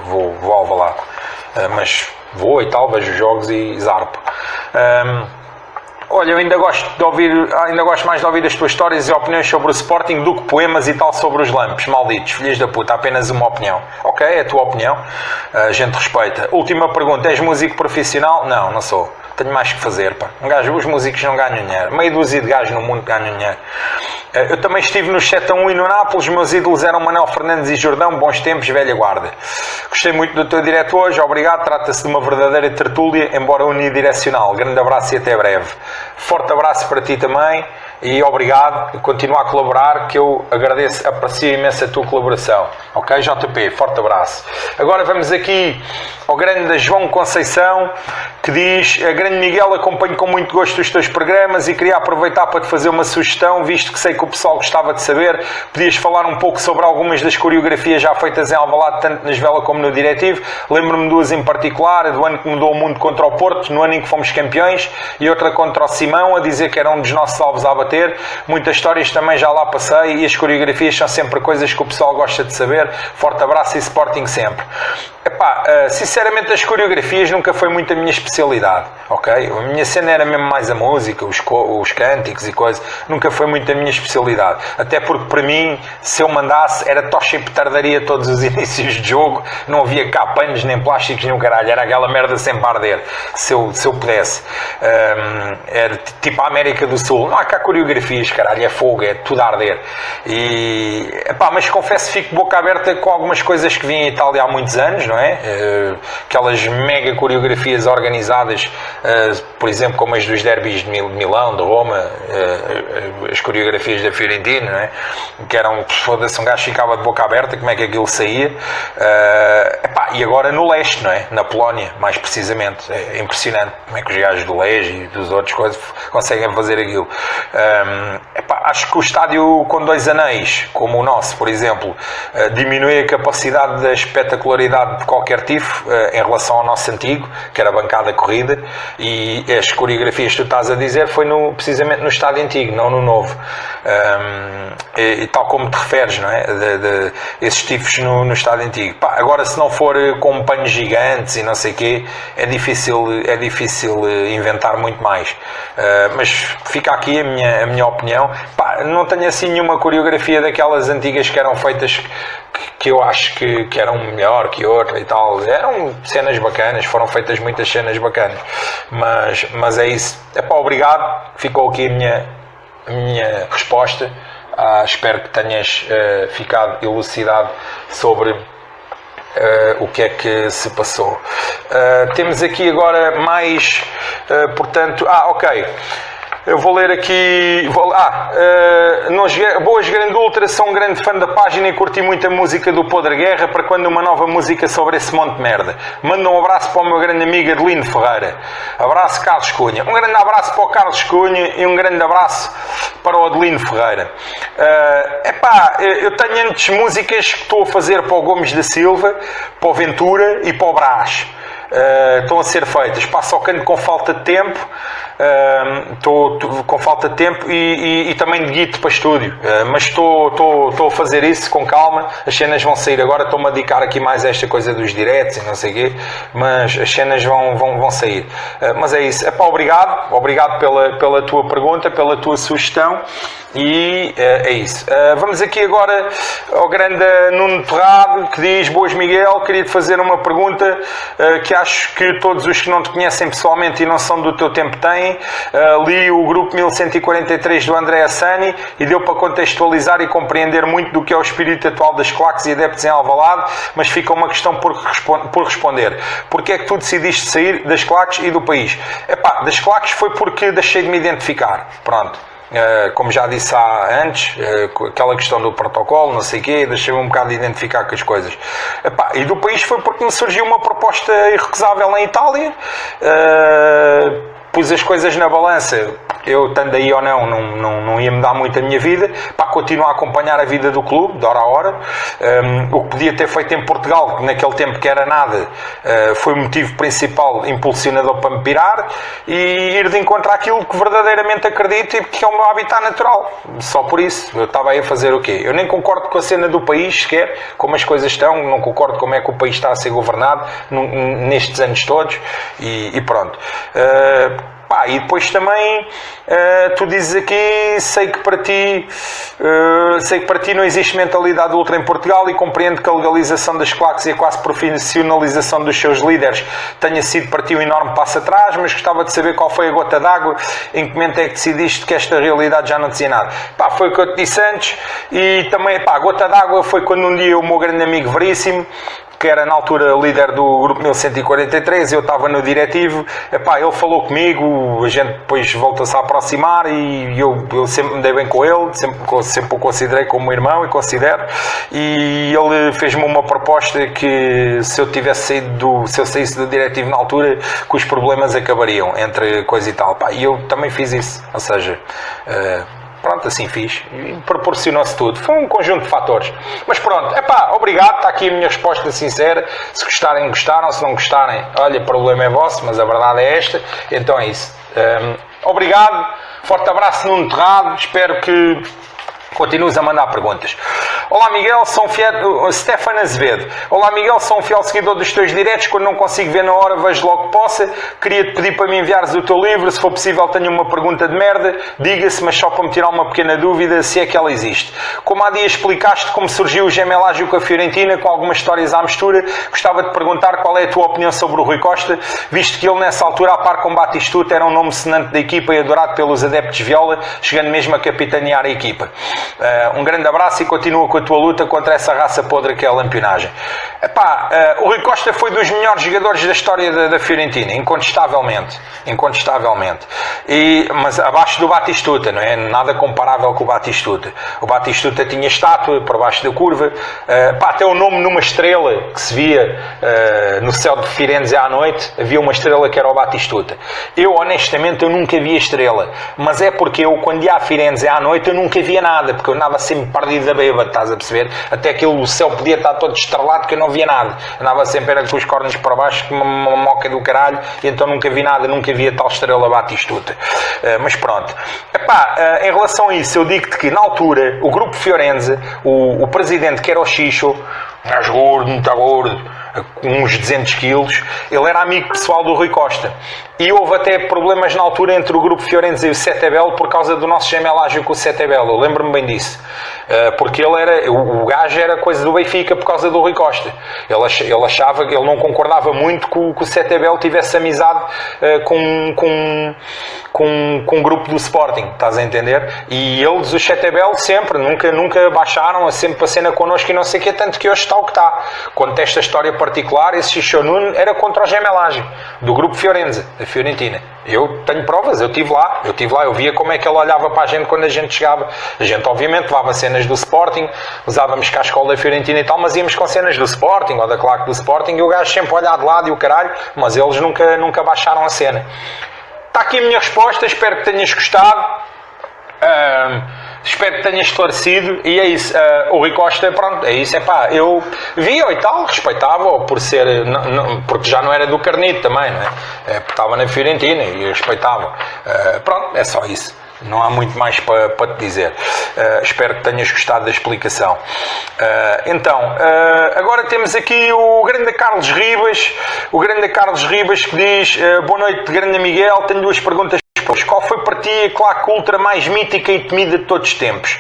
vou ao balado. Mas vou e tal, vejo jogos e zarpo. Olha, eu ainda gosto mais de ouvir as tuas histórias e opiniões sobre o Sporting do que poemas e tal sobre os lampos, malditos, filhos da puta, apenas uma opinião. Ok, é a tua opinião, a gente respeita. Última pergunta, és músico profissional? Não, não sou. Tenho mais que fazer, pá. Os músicos não ganham dinheiro. Meia dúzia de gajos no mundo ganham dinheiro. Eu também estive no 7-1 e no Nápoles. Meus ídolos eram Manuel Fernandes e Jordão. Bons tempos, velha guarda. Gostei muito do teu direto hoje. Obrigado. Trata-se de uma verdadeira tertúlia, embora unidirecional. Grande abraço e até breve. Forte abraço para ti também. E obrigado. E continua a colaborar, que eu agradeço, aprecio imenso a tua colaboração. Ok, JP? Forte abraço. Agora vamos aqui ao grande João Conceição, que diz: a grande Miguel, acompanho com muito gosto os teus programas e queria aproveitar para te fazer uma sugestão, visto que sei que o pessoal gostava de saber. Podias falar um pouco sobre algumas das coreografias já feitas em Alvalade, tanto na Esvela como no Diretivo. Lembro-me duas em particular, do ano que mudou o mundo contra o Porto, no ano em que fomos campeões, e outra contra o Simão, a dizer que era um dos nossos alvos a bater. Muitas histórias também já lá passei e as coreografias são sempre coisas que o pessoal gosta de saber. Forte abraço e Sporting sempre. Epá, sinceramente as coreografias nunca foi muito a minha especialidade, ok? A minha cena era mesmo mais a música, os cânticos e coisas, nunca foi muito a minha especialidade, até porque para mim, se eu mandasse, era tocha e petardaria todos os inícios de jogo, não havia cá panos nem plásticos nem o caralho, era aquela merda sempre a arder, se eu pudesse. Era tipo a América do Sul, não há cá coreografias, caralho, é fogo, é tudo a arder. Epá, mas confesso que fico boca aberta com algumas coisas que vi em Itália há muitos anos, não é? Aquelas mega coreografias organizadas, por exemplo, como as dos derbys de Milão, de Roma, as coreografias da Fiorentina, não é? Que eram, foda-se, um gajo ficava de boca aberta, como é que aquilo saía. E agora no leste, não é? Na Polónia, mais precisamente. É impressionante como é que os gajos do leste e dos outros coisas conseguem fazer aquilo. Acho que o estádio com dois anéis, como o nosso, por exemplo, diminui a capacidade da espetacularidade de qualquer tifo em relação ao nosso antigo, que era a bancada corrida, e as coreografias que tu estás a dizer foi precisamente no estádio antigo, não no novo. E tal como te referes, não é? Esses tifos no estádio antigo. Agora, se não for com panos gigantes e não sei o quê, é difícil inventar muito mais. Mas fica aqui a minha opinião. Não tenho assim nenhuma coreografia daquelas antigas que eram feitas que eu acho que eram melhor que outra e tal. Eram cenas bacanas, foram feitas muitas cenas bacanas. Mas é isso. Obrigado. Ficou aqui a minha resposta. Espero que tenhas ficado elucidado sobre o que é que se passou. Temos aqui agora mais, portanto... ok. Eu vou ler aqui. Boas Grande Ultra, sou um grande fã da página e curti muito a música do Podre Guerra. Para quando uma nova música sobre esse monte de merda? Manda um abraço para o meu grande amigo Adelino Ferreira. Abraço, Carlos Cunha. Um grande abraço para o Carlos Cunha e um grande abraço para o Adelino Ferreira. Eu tenho antes músicas que estou a fazer para o Gomes da Silva, para o Ventura e para o Brás. Estão a ser feitas. Passo ao canto com falta de tempo. Estou com falta de tempo e também de guito para estúdio, mas estou a fazer isso com calma. As cenas vão sair agora. Estou-me a dedicar aqui mais a esta coisa dos directs e não sei o quê, mas as cenas vão sair. Mas é isso. Obrigado pela tua pergunta, pela tua sugestão, e é isso. Vamos aqui agora ao grande Nuno Terrado, que diz: Boas Miguel, queria-te fazer uma pergunta que acho que todos os que não te conhecem pessoalmente e não são do teu tempo têm. Li o grupo 1143 do André Assani e deu para contextualizar e compreender muito do que é o espírito atual das claques e adeptos em Alvalade, mas fica uma questão por responder. Porquê é que tu decidiste sair das claques e do país? Das claques foi porque deixei de me identificar. Pronto. Como já disse antes, aquela questão do protocolo, não sei o quê, deixei-me um bocado de identificar com as coisas. E do país foi porque me surgiu uma proposta irrecusável em Itália. Pus as coisas na balança, eu estando aí ou não ia mudar muito a minha vida, para continuar a acompanhar a vida do clube, de hora a hora. O que podia ter feito em Portugal, que naquele tempo que era nada, foi o motivo principal impulsionador para me pirar, e ir de encontro àquilo que verdadeiramente acredito e que é o meu habitat natural. Só por isso, eu estava aí a fazer o quê? Eu nem concordo com a cena do país sequer, como as coisas estão, não concordo como é que o país está a ser governado nestes anos todos, e pronto. E depois também tu dizes aqui: sei que para ti não existe mentalidade ultra em Portugal e compreendo que a legalização das claques e a quase profissionalização dos seus líderes tenha sido para ti um enorme passo atrás, mas gostava de saber qual foi a gota d'água, em que momento é que decidiste que esta realidade já não dizia nada. Foi o que eu te disse antes, e também a gota d'água foi quando um dia o meu grande amigo Veríssimo, que era na altura líder do grupo 1143, eu estava no diretivo, ele falou comigo, a gente depois volta-se a aproximar e eu sempre me dei bem com ele, sempre o considerei como irmão e considero, e ele fez-me uma proposta que se eu saísse do diretivo na altura, que os problemas acabariam entre coisa e tal, e eu também fiz isso, ou seja... Pronto, assim fiz. E proporcionou-se tudo. Foi um conjunto de fatores. Mas pronto, obrigado. Está aqui a minha resposta sincera. Se gostarem, gostaram. Se não gostarem, olha, o problema é vosso, mas a verdade é esta. Então é isso. Obrigado. Forte abraço, Nuno Terrado. Espero que continues a mandar perguntas. Olá Miguel, sou um fiel... Stefan Azevedo. Olá Miguel, sou um fiel seguidor dos teus diretos. Quando não consigo ver na hora, vejo logo que possa. Queria-te pedir para me enviares o teu livro. Se for possível, tenho uma pergunta de merda. Diga-se, mas só para me tirar uma pequena dúvida, se é que ela existe. Como há dias explicaste como surgiu o gemelágio com a Fiorentina, com algumas histórias à mistura, gostava de perguntar qual é a tua opinião sobre o Rui Costa, visto que ele nessa altura, a par com Batistuta, era um nome sonante da equipa e adorado pelos adeptos de Viola, chegando mesmo a capitanear a equipa. Um grande abraço e continua com a tua luta contra essa raça podre que é a lampionagem. O Rui Costa foi dos melhores jogadores da história da Fiorentina, incontestavelmente. Mas abaixo do Batistuta, não é nada comparável com o Batistuta. O Batistuta tinha estátua por baixo da curva, até o nome numa estrela que se via no céu de Firenze à noite, havia uma estrela que era o Batistuta. Eu honestamente nunca vi a estrela, mas é porque eu, quando ia a Firenze à noite, eu nunca via nada, porque eu andava sempre perdido da bêbada, estás a perceber? Até aquilo, o céu podia estar todo estrelado que eu não via nada. Andava sempre com os cornos para baixo, com uma moca do caralho, e então nunca vi nada, nunca vi a tal estrela Batistuta. Mas pronto. Em relação a isso, eu digo-te que na altura, o grupo Fiorenze, o presidente que era o Xixo, um gajo gordo, muito gordo, com uns 200 quilos, ele era amigo pessoal do Rui Costa. E houve até problemas na altura entre o grupo Fiorenze e o Setebello por causa do nosso gemelágio com o Setebello. Eu lembro-me bem disso. Porque o gajo era coisa do Benfica por causa do Rui Costa. Ele achava que ele não concordava muito que o Setebello tivesse amizade com um grupo do Sporting, estás a entender? E eles, o Setebello, sempre, nunca baixaram sempre a cena connosco e não sei o que, tanto que hoje está o que está. Conto esta história particular, esse Xixo Nuno era contra o gemelagem do grupo Fiorenze, da Fiorentina. Eu tenho provas, eu estive lá, eu via como é que ele olhava para a gente quando a gente chegava. A gente, obviamente, levava cenas do Sporting, usávamos cá a escola da Fiorentina e tal, mas íamos com cenas do Sporting ou da claque do Sporting e o gajo sempre olhar de lado e o caralho, mas eles nunca baixaram a cena. Está aqui a minha resposta, espero que tenhas gostado. Espero que tenha esclarecido e é isso. O Rui Costa, pronto, é isso, eu via-o e tal, respeitava-o por ser, porque já não era do Carnito também, não é? Estava na Fiorentina e eu respeitava. Pronto, é só isso. Não há muito mais para te dizer. Espero que tenhas gostado da explicação. Então, agora temos aqui o grande Carlos Ribas. O grande Carlos Ribas que diz: boa noite, grande Miguel. Tenho duas perguntas. Qual foi para ti a claque ultra mais mítica e temida de todos os tempos?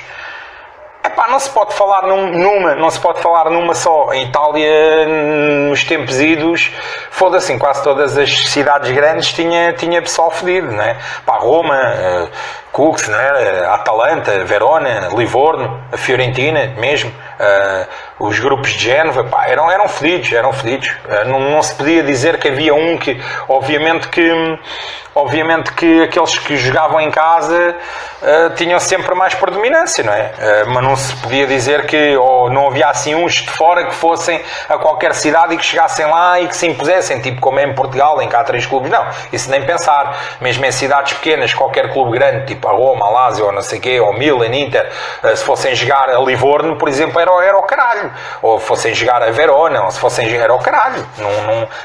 Não se pode falar não se pode falar numa só. Em Itália, nos tempos idos, foda-se, em quase todas as cidades grandes tinha pessoal fedido, não é? Roma, Cux, não é? Atalanta, Verona, Livorno, a Fiorentina mesmo, os grupos de Génova, eram fedidos. Não se podia dizer que havia um que, obviamente que aqueles que jogavam em casa tinham sempre mais predominância, não é? Mas não se podia dizer que não havia assim uns de fora que fossem a qualquer cidade e que chegassem lá e que se impusessem, tipo como é em Portugal, em que há 3 clubes. Não, isso nem pensar. Mesmo em cidades pequenas, qualquer clube grande, tipo a Roma, a Lazio, ou não sei o quê, ou Milan, Inter, se fossem jogar a Livorno, por exemplo, era o caralho. Ou fossem jogar a Verona, ou se fossem jogar, era o caralho.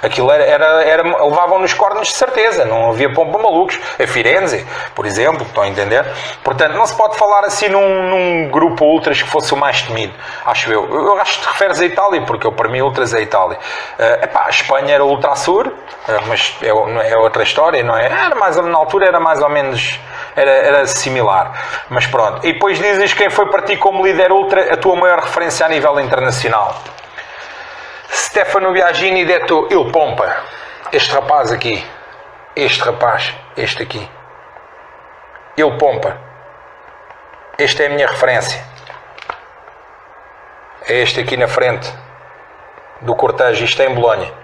Aquilo levavam nos cornos de certeza, não havia pompa malucos. A Firenze, por exemplo, estão a entender? Portanto, não se pode falar assim num grupo ultras que fosse o mais temido, acho eu. Eu acho que te referes à Itália, porque para mim ultras é a Itália. A Espanha era ultrasur, mas é outra história, não é? Na altura era mais ou menos, era similar. Mas pronto. E depois dizes quem foi para ti como líder ultra a tua maior referência a nível internacional. Stefano Biagini detto il Pompa. Este rapaz aqui. Este aqui. Il Pompa. Esta é a minha referência. É este aqui na frente do cortejo. Isto é em Bolonha.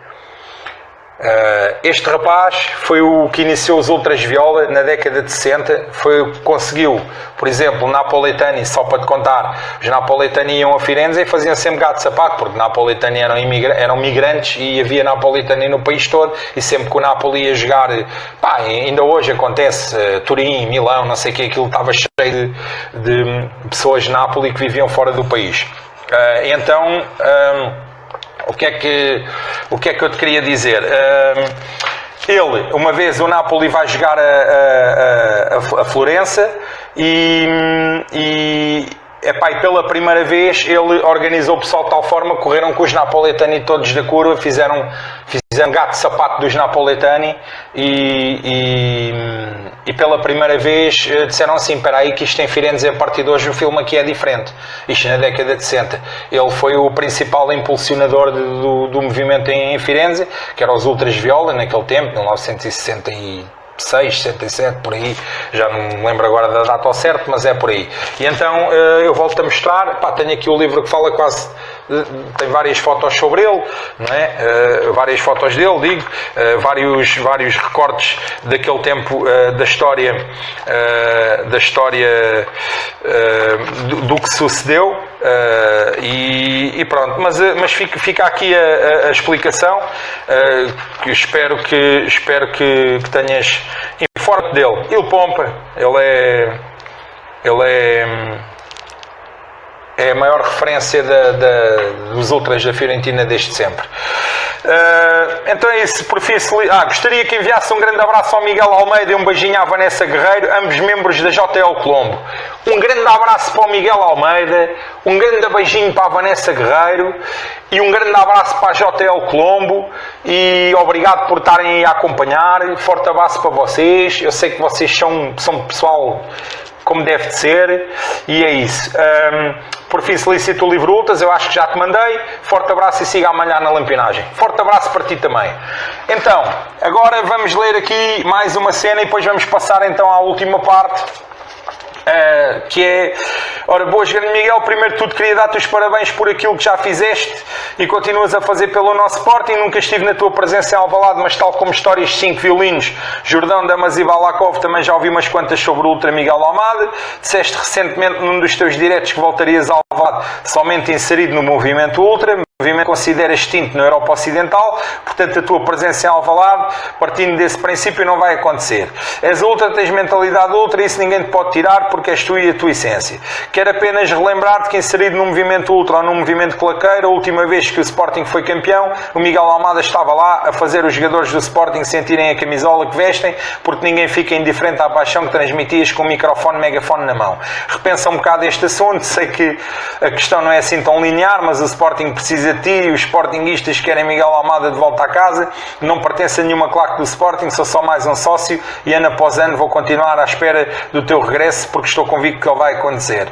Este rapaz foi o que iniciou os Ultras Viola na década de 60. Foi o que conseguiu, por exemplo, Napoletani, só para te contar, os Napoletani iam a Firenze e faziam sempre gato de sapato, porque Napoletani eram migrantes e havia Napoletani no país todo, e sempre que o Napoli ia jogar, ainda hoje acontece, Turim, Milão, não sei o que, aquilo estava cheio de pessoas de Nápoles que viviam fora do país. O que é que eu te queria dizer? Uma vez o Napoli vai jogar a Florença e pela primeira vez ele organizou o pessoal de tal forma que correram com os Napoletani todos da curva, fizeram gato de sapato dos Napoletani e pela primeira vez disseram assim: espera aí que isto em Firenze a partir de hoje o filme aqui é diferente. Isto na década de 60. Ele foi o principal impulsionador do movimento em Firenze, que era os Ultras Viola naquele tempo, 1966, 67, por aí, já não me lembro agora da data ao certo, mas é por aí. E então eu volto a mostrar, tenho aqui o livro que fala quase, tem várias fotos sobre ele, não é? Várias fotos dele, digo, vários recortes daquele tempo da história do que sucedeu, e pronto, mas fica aqui a explicação, que espero que tenhas informe dele. Il Pompa, ele é a maior referência dos Ultras da Fiorentina desde sempre. Então é isso. Gostaria que enviasse um grande abraço ao Miguel Almeida e um beijinho à Vanessa Guerreiro, ambos membros da JL Colombo. Um grande abraço para o Miguel Almeida, um grande beijinho para a Vanessa Guerreiro e um grande abraço para a JL Colombo, e obrigado por estarem aí a acompanhar. Forte abraço para vocês. Eu sei que vocês são pessoal como deve de ser, e é isso. Por fim, solicito o livro Ultras, eu acho que já te mandei. Forte abraço e siga a malhar na lampinagem. Forte abraço para ti também. Então, agora vamos ler aqui mais uma cena e depois vamos passar então à última parte, que é, ora, boas, grande Miguel, primeiro de tudo queria dar-te os parabéns por aquilo que já fizeste e continuas a fazer pelo nosso Sporting. Nunca estive na tua presença em Alvalade, mas tal como histórias de 5 violinos, Jordão, Damas e Balakov, também já ouvi umas quantas sobre o Ultra Miguel Almada. Disseste recentemente num dos teus diretos que voltarias a Alvalade somente inserido no movimento Ultra. O movimento considera extinto na Europa Ocidental, portanto a tua presença em Alvalade, partindo desse princípio, não vai acontecer. És ultra, tens mentalidade ultra, isso ninguém te pode tirar porque és tu e a tua essência. Quero apenas relembrar-te que inserido no movimento ultra ou no movimento claqueiro, a última vez que o Sporting foi campeão, o Miguel Almada estava lá a fazer os jogadores do Sporting sentirem a camisola que vestem, porque ninguém fica indiferente à paixão que transmitias com o microfone, megafone na mão. Repensa um bocado este assunto, sei que a questão não é assim tão linear, mas o Sporting precisa de ti e os sportinguistas querem Miguel Almada de volta a casa. Não pertence a nenhuma claque do Sporting, sou só mais um sócio e ano após ano vou continuar à espera do teu regresso porque estou convicto que ele vai acontecer.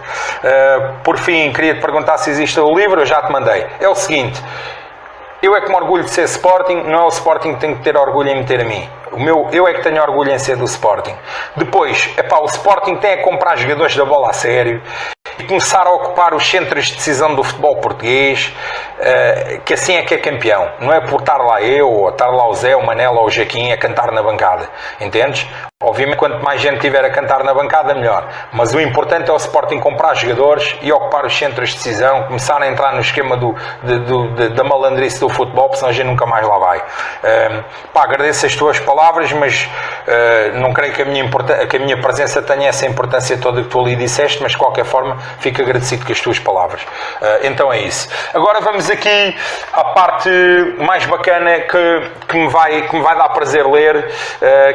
Por fim, queria te perguntar se existe o livro, eu já te mandei. É o seguinte, eu é que me orgulho de ser Sporting, não é o Sporting que tem que ter orgulho em meter a mim. Eu é que tenho orgulho em ser do Sporting. Depois, o Sporting tem a comprar jogadores da bola a sério e começar a ocupar os centros de decisão do futebol português, que assim é que é campeão. Não é por estar lá eu, ou estar lá o Zé, o Manela ou o Jaquim a cantar na bancada. Entendes? Obviamente, quanto mais gente tiver a cantar na bancada, melhor. Mas o importante é o Sporting comprar jogadores e ocupar os centros de decisão, começar a entrar no esquema da malandrice do futebol, porque senão a gente nunca mais lá vai. Agradeço as tuas palavras, mas não creio que a minha presença tenha essa importância toda que tu ali disseste, mas de qualquer forma fico agradecido com as tuas palavras. Então é isso. Agora vamos aqui à parte mais bacana que me vai dar prazer ler,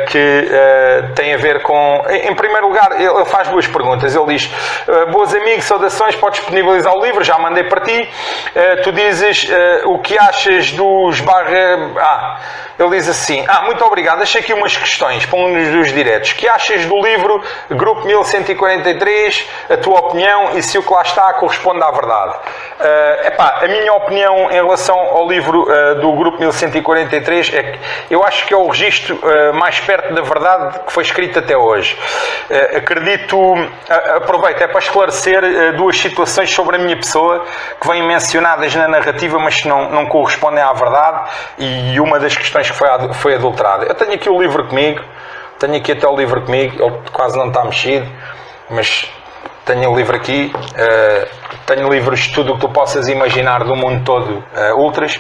que tem a ver com... Em primeiro lugar, ele faz duas perguntas. Ele diz, boas amigos, saudações, podes disponibilizar o livro, já mandei para ti. Tu dizes o que achas dos ele diz assim, muito obrigado, deixa aqui umas questões para um dos diretos. O que achas do livro Grupo 1143, a tua opinião e se o que lá está corresponde à verdade? A minha opinião em relação ao livro do Grupo 1143 é que eu acho que é o registro mais perto da verdade que foi escrito até hoje. Aproveito, para esclarecer duas situações sobre a minha pessoa que vêm mencionadas na narrativa, mas que não correspondem à verdade, e uma das questões que foi adulterada. Eu tenho aqui o livro comigo, tenho aqui até o livro comigo, ele quase não está mexido, mas tenho o livro aqui, tenho livros de tudo o que tu possas imaginar do mundo todo, ultras,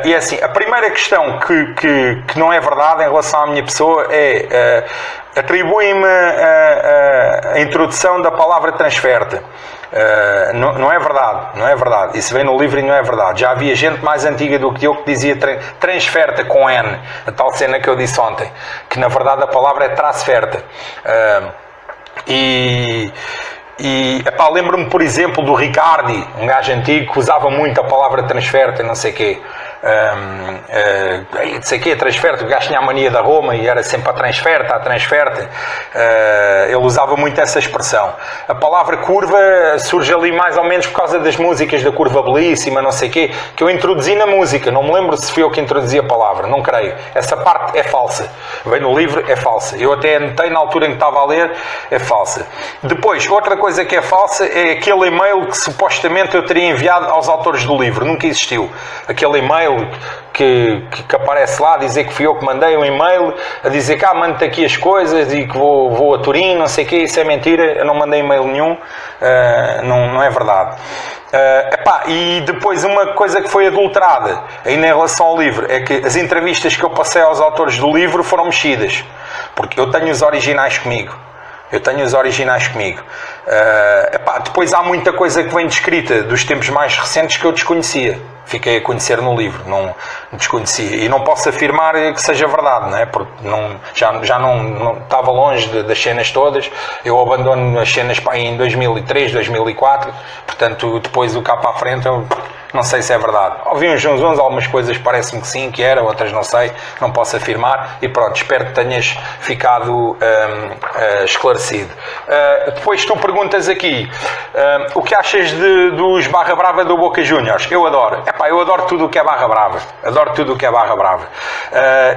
e é assim, a primeira questão que não é verdade em relação à minha pessoa é, atribui-me a introdução da palavra transferta. Não é verdade, isso vem no livro e não é verdade. Já havia gente mais antiga do que eu que dizia transferta com N, a tal cena que eu disse ontem, que na verdade a palavra é transferta. Lembro-me, por exemplo, do Ricardi, um gajo antigo que usava muito a palavra transferta, não sei o quê. Não sei o quê, transferta, o gajo tinha a mania da Roma e era sempre a transferta. Ele usava muito essa expressão. A palavra curva surge ali mais ou menos por causa das músicas da Curva Belíssima, não sei o quê, que eu introduzi na música. Não me lembro se fui eu que introduzi a palavra, não creio. Essa parte é falsa. Vem no livro, é falsa. Eu até anotei na altura em que estava a ler, é falsa. Depois, outra coisa que é falsa é aquele e-mail que supostamente eu teria enviado aos autores do livro. Nunca existiu. Aquele e-mail que aparece lá, a dizer que fui eu que mandei um e-mail, a dizer que mando-te aqui as coisas e que vou a Turim, não sei o quê, isso é mentira, eu não mandei e-mail nenhum, não é verdade. E depois uma coisa que foi adulterada ainda em relação ao livro é que as entrevistas que eu passei aos autores do livro foram mexidas, porque eu tenho os originais comigo. Depois há muita coisa que vem descrita dos tempos mais recentes que eu desconhecia. Fiquei a conhecer no livro, não desconhecia. E não posso afirmar que seja verdade, não é? Porque já não estava longe das cenas todas. Eu abandono as cenas em 2003, 2004. Portanto, depois do cá para a frente, eu não sei se é verdade. Ouvi uns algumas coisas parece-me que sim, que era, outras não sei, não posso afirmar. E pronto, espero que tenhas ficado esclarecido. Depois tu perguntas aqui, o que achas dos Barra Brava do Boca Juniors? Eu adoro. Eu adoro tudo o que é Barra Brava.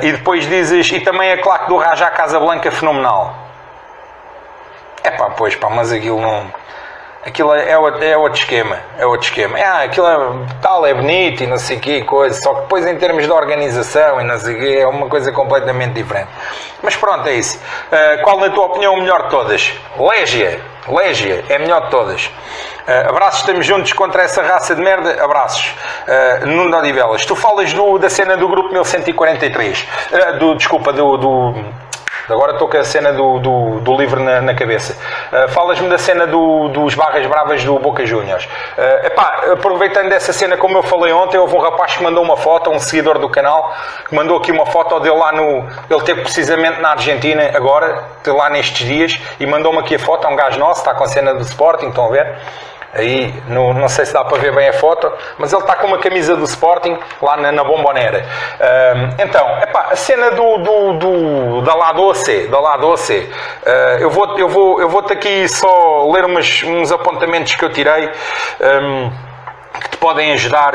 E depois dizes, e também a claque do Raja Casablanca fenomenal. Pois pá, mas aquilo não... Aquilo é outro esquema, aquilo é bonito e não sei o que, coisa, só que depois em termos de organização e não sei o que, é uma coisa completamente diferente. Mas pronto, é isso. Qual na tua opinião o melhor de todas? Légia é a melhor de todas. Abraços, estamos juntos contra essa raça de merda. Abraços. Nuno Odivelas, tu falas da cena do grupo 1143, agora estou com a cena do livro na cabeça. Falas-me da cena dos Barras Bravas do Boca Juniors. Aproveitando dessa cena, como eu falei ontem, houve um rapaz que mandou uma foto, um seguidor do canal, que mandou aqui uma foto dele lá ele esteve precisamente na Argentina agora, lá nestes dias, e mandou-me aqui a foto, é um gajo nosso, está com a cena do Sporting, estão a ver? Aí, não sei se dá para ver bem a foto, mas ele está com uma camisa do Sporting lá na Bombonera. Então, a cena da La Doce, eu vou-te aqui só ler uns apontamentos que eu tirei, que te podem ajudar,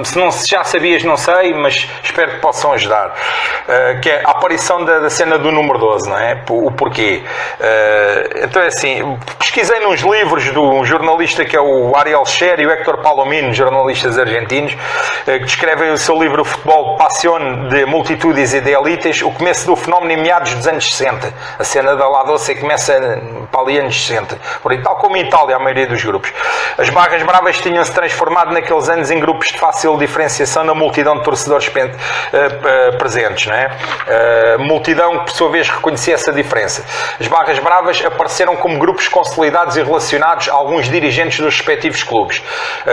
se já sabias, não sei, mas espero que possam ajudar, que é a aparição da cena do número 12, não é? O porquê. Então é assim, pesquisei nos livros de um jornalista que é o Ariel Scher e o Héctor Palomino, jornalistas argentinos, que descrevem o seu livro Futebol Passione de Multitudes e de Elites, o começo do fenómeno em meados dos anos 60. A cena da La Doce começa para ali anos 60, por aí, tal como em Itália, a maioria dos grupos. As Barras Bravas tinham-se transformado naqueles anos em grupos de fácil diferenciação na multidão de torcedores presentes, não é? Multidão que por sua vez reconhecia essa diferença. As Barras Bravas apareceram como grupos consolidados e relacionados a alguns dirigentes dos respectivos clubes.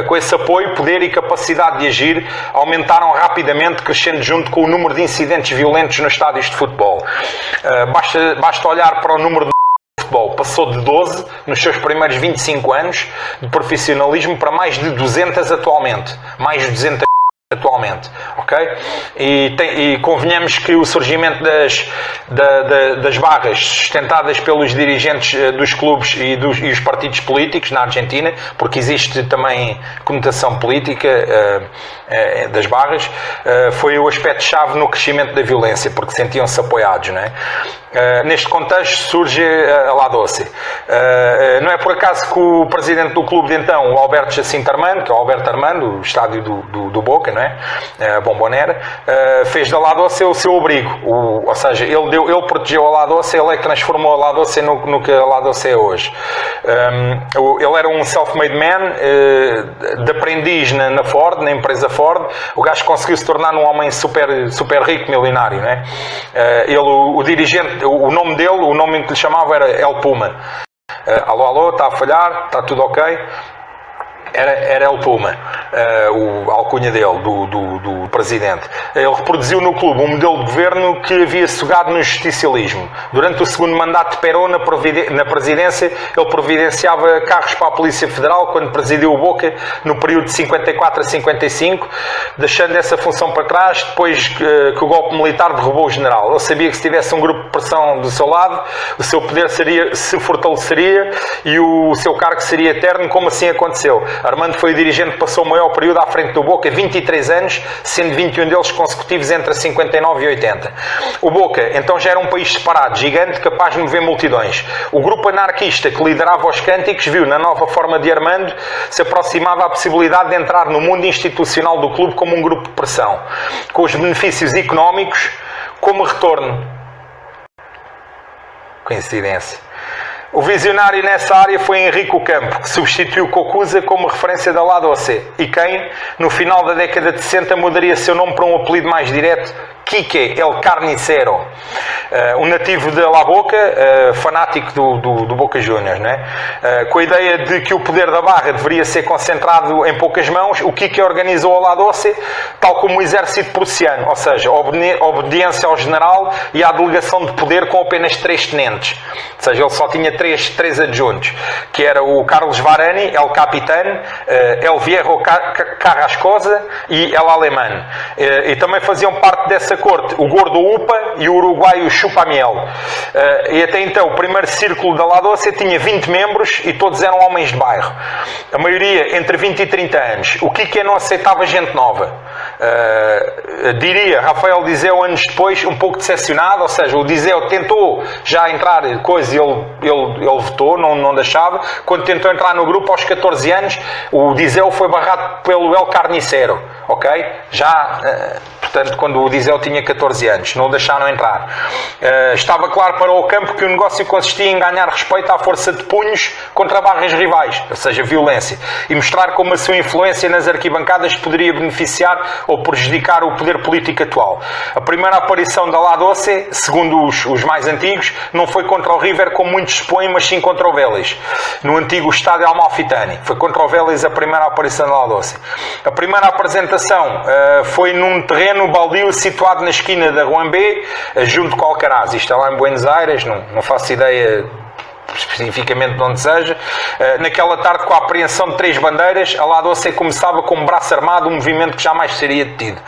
Com esse apoio, poder e capacidade de agir aumentaram rapidamente, crescendo junto com o número de incidentes violentos nos estádios de futebol. Basta olhar para o número de futebol. Passou de 12 nos seus primeiros 25 anos de profissionalismo para mais de 200 atualmente. Ok? E convenhamos que o surgimento das barras sustentadas pelos dirigentes dos clubes e os partidos políticos na Argentina, porque existe também conotação política das barras, foi o aspecto-chave no crescimento da violência, porque sentiam-se apoiados, não é? Neste contexto surge a La Doce. Não é por acaso que o presidente do clube de então, o Alberto Jacinto Armando, que é o Alberto Armando, o estádio do Boca, não é? A Bombonera, fez da La Doce o seu abrigo. Ou seja, ele protegeu a La Doce, ele é que transformou a La Doce no que a La Doce é hoje. Ele era um self-made man, de aprendiz na Ford, na empresa Ford. O gajo conseguiu se tornar um homem super rico, milionário, não é? O dirigente, o nome dele, o nome em que lhe chamava era El Puma. Alô, está a falhar, está tudo ok? Era El Puma, a alcunha dele, do presidente. Ele reproduziu no clube um modelo de governo que havia sugado no justicialismo. Durante o segundo mandato de Perón na presidência, ele providenciava carros para a Polícia Federal quando presidiu o Boca no período de 54 a 55, deixando essa função para trás depois que o golpe militar derrubou o general. Ele sabia que se tivesse um grupo de pressão do seu lado, o seu poder se fortaleceria e o seu cargo seria eterno, como assim aconteceu. Armando foi o dirigente que passou o maior período à frente do Boca, 23 anos, sendo 21 deles consecutivos entre 59 e 80. O Boca, então, já era um país separado, gigante, capaz de mover multidões. O grupo anarquista que liderava os cânticos viu, na nova forma de Armando, se aproximava a possibilidade de entrar no mundo institucional do clube como um grupo de pressão, com os benefícios económicos como retorno. Coincidência. O visionário nessa área foi Henrique Ocampo, que substituiu Cocuza como referência da La Doce, e quem, no final da década de 60, mudaria seu nome para um apelido mais direto, Quique El Carnicero, um nativo de La Boca, fanático do Boca Juniors, não é? Com a ideia de que o poder da barra deveria ser concentrado em poucas mãos, o Quique organizou a La Doce, tal como o exército prussiano, ou seja, obediência ao general e à delegação de poder com apenas 3 tenentes. Ou seja, ele só tinha 3 adjuntos, que era o Carlos Varani, El Capitán, El Viejo Carrascosa e El Alemán. E também faziam parte dessa corte o Gordo Upa e o uruguaio Chupamiel. E até então o primeiro círculo da La Doce tinha 20 membros e todos eram homens de bairro. A maioria entre 20 e 30 anos. O Quique não aceitava gente nova. diria, Rafael Dizeu, anos depois, um pouco decepcionado, ou seja, o Dizeu tentou já entrar coisa e ele votou, não deixava. Quando tentou entrar no grupo, aos 14 anos, o Dizeu foi barrado pelo El Carnicero, ok? Portanto, quando o Dizeu tinha 14 anos, não o deixaram entrar. Estava claro para o campo que o negócio consistia em ganhar respeito à força de punhos contra barras rivais, ou seja, violência, e mostrar como a sua influência nas arquibancadas poderia beneficiar ou prejudicar o poder político atual. A primeira aparição da La Doce, segundo os mais antigos, não foi contra o River, como muitos supõem, mas sim contra o Vélez, no antigo estádio Amalfitani. Foi contra o Vélez a primeira aparição da La Doce. A primeira apresentação foi num terreno baldio situado na esquina da Rua B, junto com Alcaraz. Isto é lá em Buenos Aires, não faço ideia especificamente de onde seja. Naquela tarde, com a apreensão de 3 bandeiras, a La Doce começava com um braço armado, um movimento que jamais seria detido.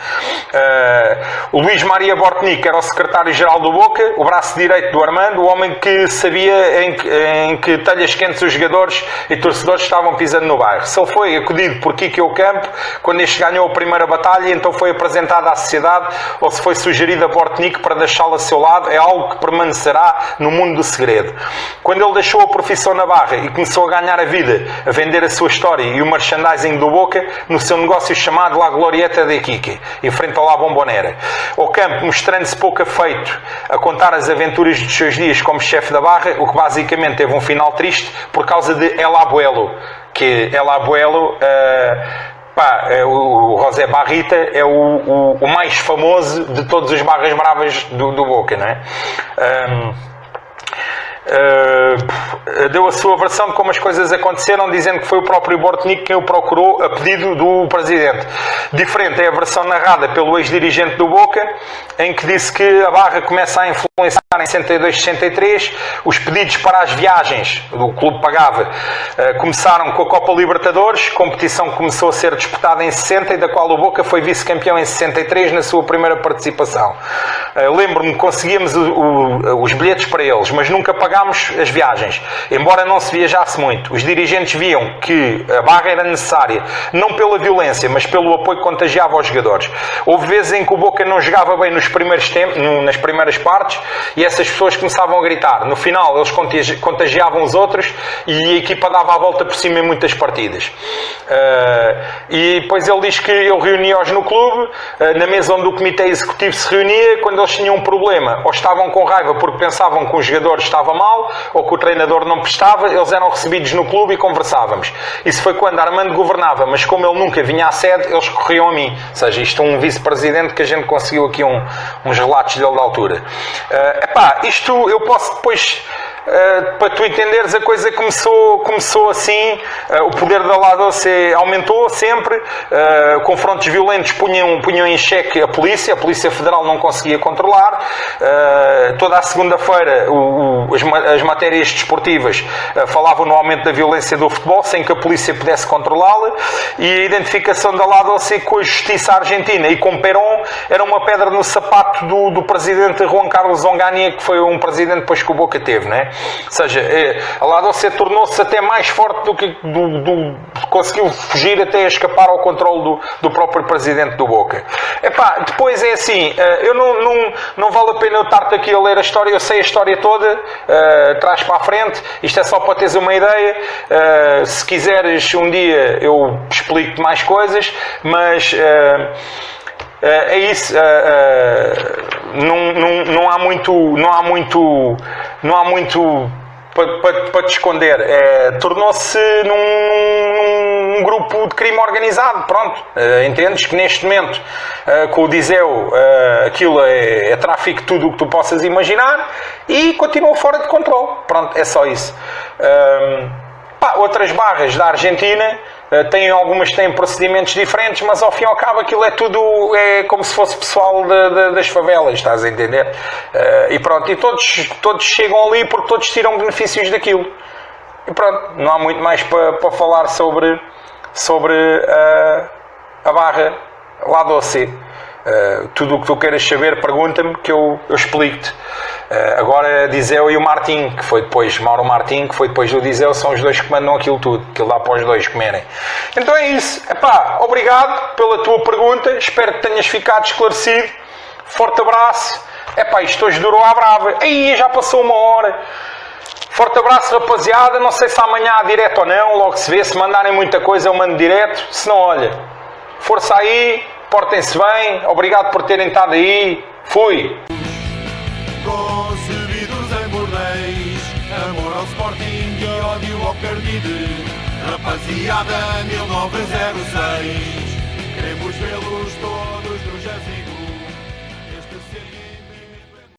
O Luís Maria Bortnik era o secretário-geral do Boca, o braço direito do Armando, o homem que sabia em que telhas quentes os jogadores e torcedores estavam pisando no bairro. Se ele foi acudido por Kiki Ocampo, quando este ganhou a primeira batalha, então foi apresentado à sociedade, ou se foi sugerido a Bortnik para deixá-lo a seu lado, é algo que permanecerá no mundo do segredo. Quando ele deixou a profissão na Barra e começou a ganhar a vida, a vender a sua história e o merchandising do Boca no seu negócio chamado La Glorieta de Iquique, em frente ao La Bombonera. Ocampo, mostrando-se pouco afeito a contar as aventuras dos seus dias como chefe da Barra, o que basicamente teve um final triste por causa de El Abuelo, que El Abuelo... o José Barrita é o mais famoso de todos os barras bravas do Boca, não é? Deu a sua versão de como as coisas aconteceram, dizendo que foi o próprio Bortnik quem o procurou a pedido do presidente. Diferente é a versão narrada pelo ex-dirigente do Boca, em que disse que a Barra começa a influenciar em 62, 63, os pedidos para as viagens, o clube pagava, começaram com a Copa Libertadores, competição que começou a ser disputada em 60 e da qual o Boca foi vice-campeão em 63 na sua primeira participação. Lembro-me que conseguíamos os bilhetes para eles, mas nunca pagámos as viagens, embora não se viajasse muito. Os dirigentes viam que a Barra era necessária, não pela violência, mas pelo apoio que contagiava aos jogadores. Houve vezes em que o Boca não jogava bem nos primeiros tempos, nas primeiras partes, e essas pessoas começavam a gritar. No final, eles contagiavam os outros e a equipa dava a volta por cima em muitas partidas. E depois ele diz que ele reunia-os no clube, na mesa onde o comitê executivo se reunia, quando eles tinham um problema, ou estavam com raiva porque pensavam que o jogador estava mal, ou que o treinador não prestava, eles eram recebidos no clube e conversávamos. Isso foi quando Armando governava, mas como ele nunca vinha à sede, eles corriam a mim. Ou seja, isto é um vice-presidente que a gente conseguiu aqui uns relatos dele da altura. Isto eu posso depois... para tu entenderes, a coisa começou assim, o poder da La Doce aumentou sempre, confrontos violentos punham em xeque a Polícia Federal não conseguia controlar, toda a segunda-feira as matérias desportivas falavam no aumento da violência do futebol, sem que a polícia pudesse controlá-la, e a identificação da La Doce com a justiça argentina e com Perón era uma pedra no sapato do presidente Juan Carlos Onganía, que foi um presidente depois que o Boca teve, não é? Ou seja, a La Doce tornou-se até mais forte do que conseguiu fugir até escapar ao controle do próprio presidente do Boca. Depois é assim, eu não vale a pena eu estar-te aqui a ler a história, eu sei a história toda, trás para a frente, isto é só para teres uma ideia. Se quiseres um dia eu explico-te mais coisas, mas... é isso, não há muito para te esconder. Tornou-se num grupo de crime organizado, pronto. Entendes que neste momento, com o Dizeu, aquilo é tráfico de tudo o que tu possas imaginar e continua fora de controle. Pronto, é só isso. Outras barras da Argentina algumas têm procedimentos diferentes, mas ao fim e ao cabo aquilo é como se fosse pessoal das favelas, estás a entender? E pronto, e todos chegam ali porque todos tiram benefícios daquilo. E pronto, não há muito mais para falar sobre a barra La Doce. Tudo o que tu queiras saber, pergunta-me que eu explico-te. Agora Dizeu e o Martim, que foi depois, Mauro Martim, que foi depois do Dizeu, são os dois que mandam aquilo tudo, aquilo dá para os dois comerem. Então é isso. Epá, obrigado pela tua pergunta, espero que tenhas ficado esclarecido. Forte abraço. Epá, isto hoje durou à brava. Aí já passou 1 hora. Forte abraço, rapaziada. Não sei se amanhã há direto ou não, logo se vê. Se mandarem muita coisa eu mando direto. Se não, olha, força aí, portem-se bem. Obrigado por terem estado aí. Fui. Concebidos em bordéis, amor ao Sporting e ódio ao Carmide. Rapaziada 1906, queremos vê-los todos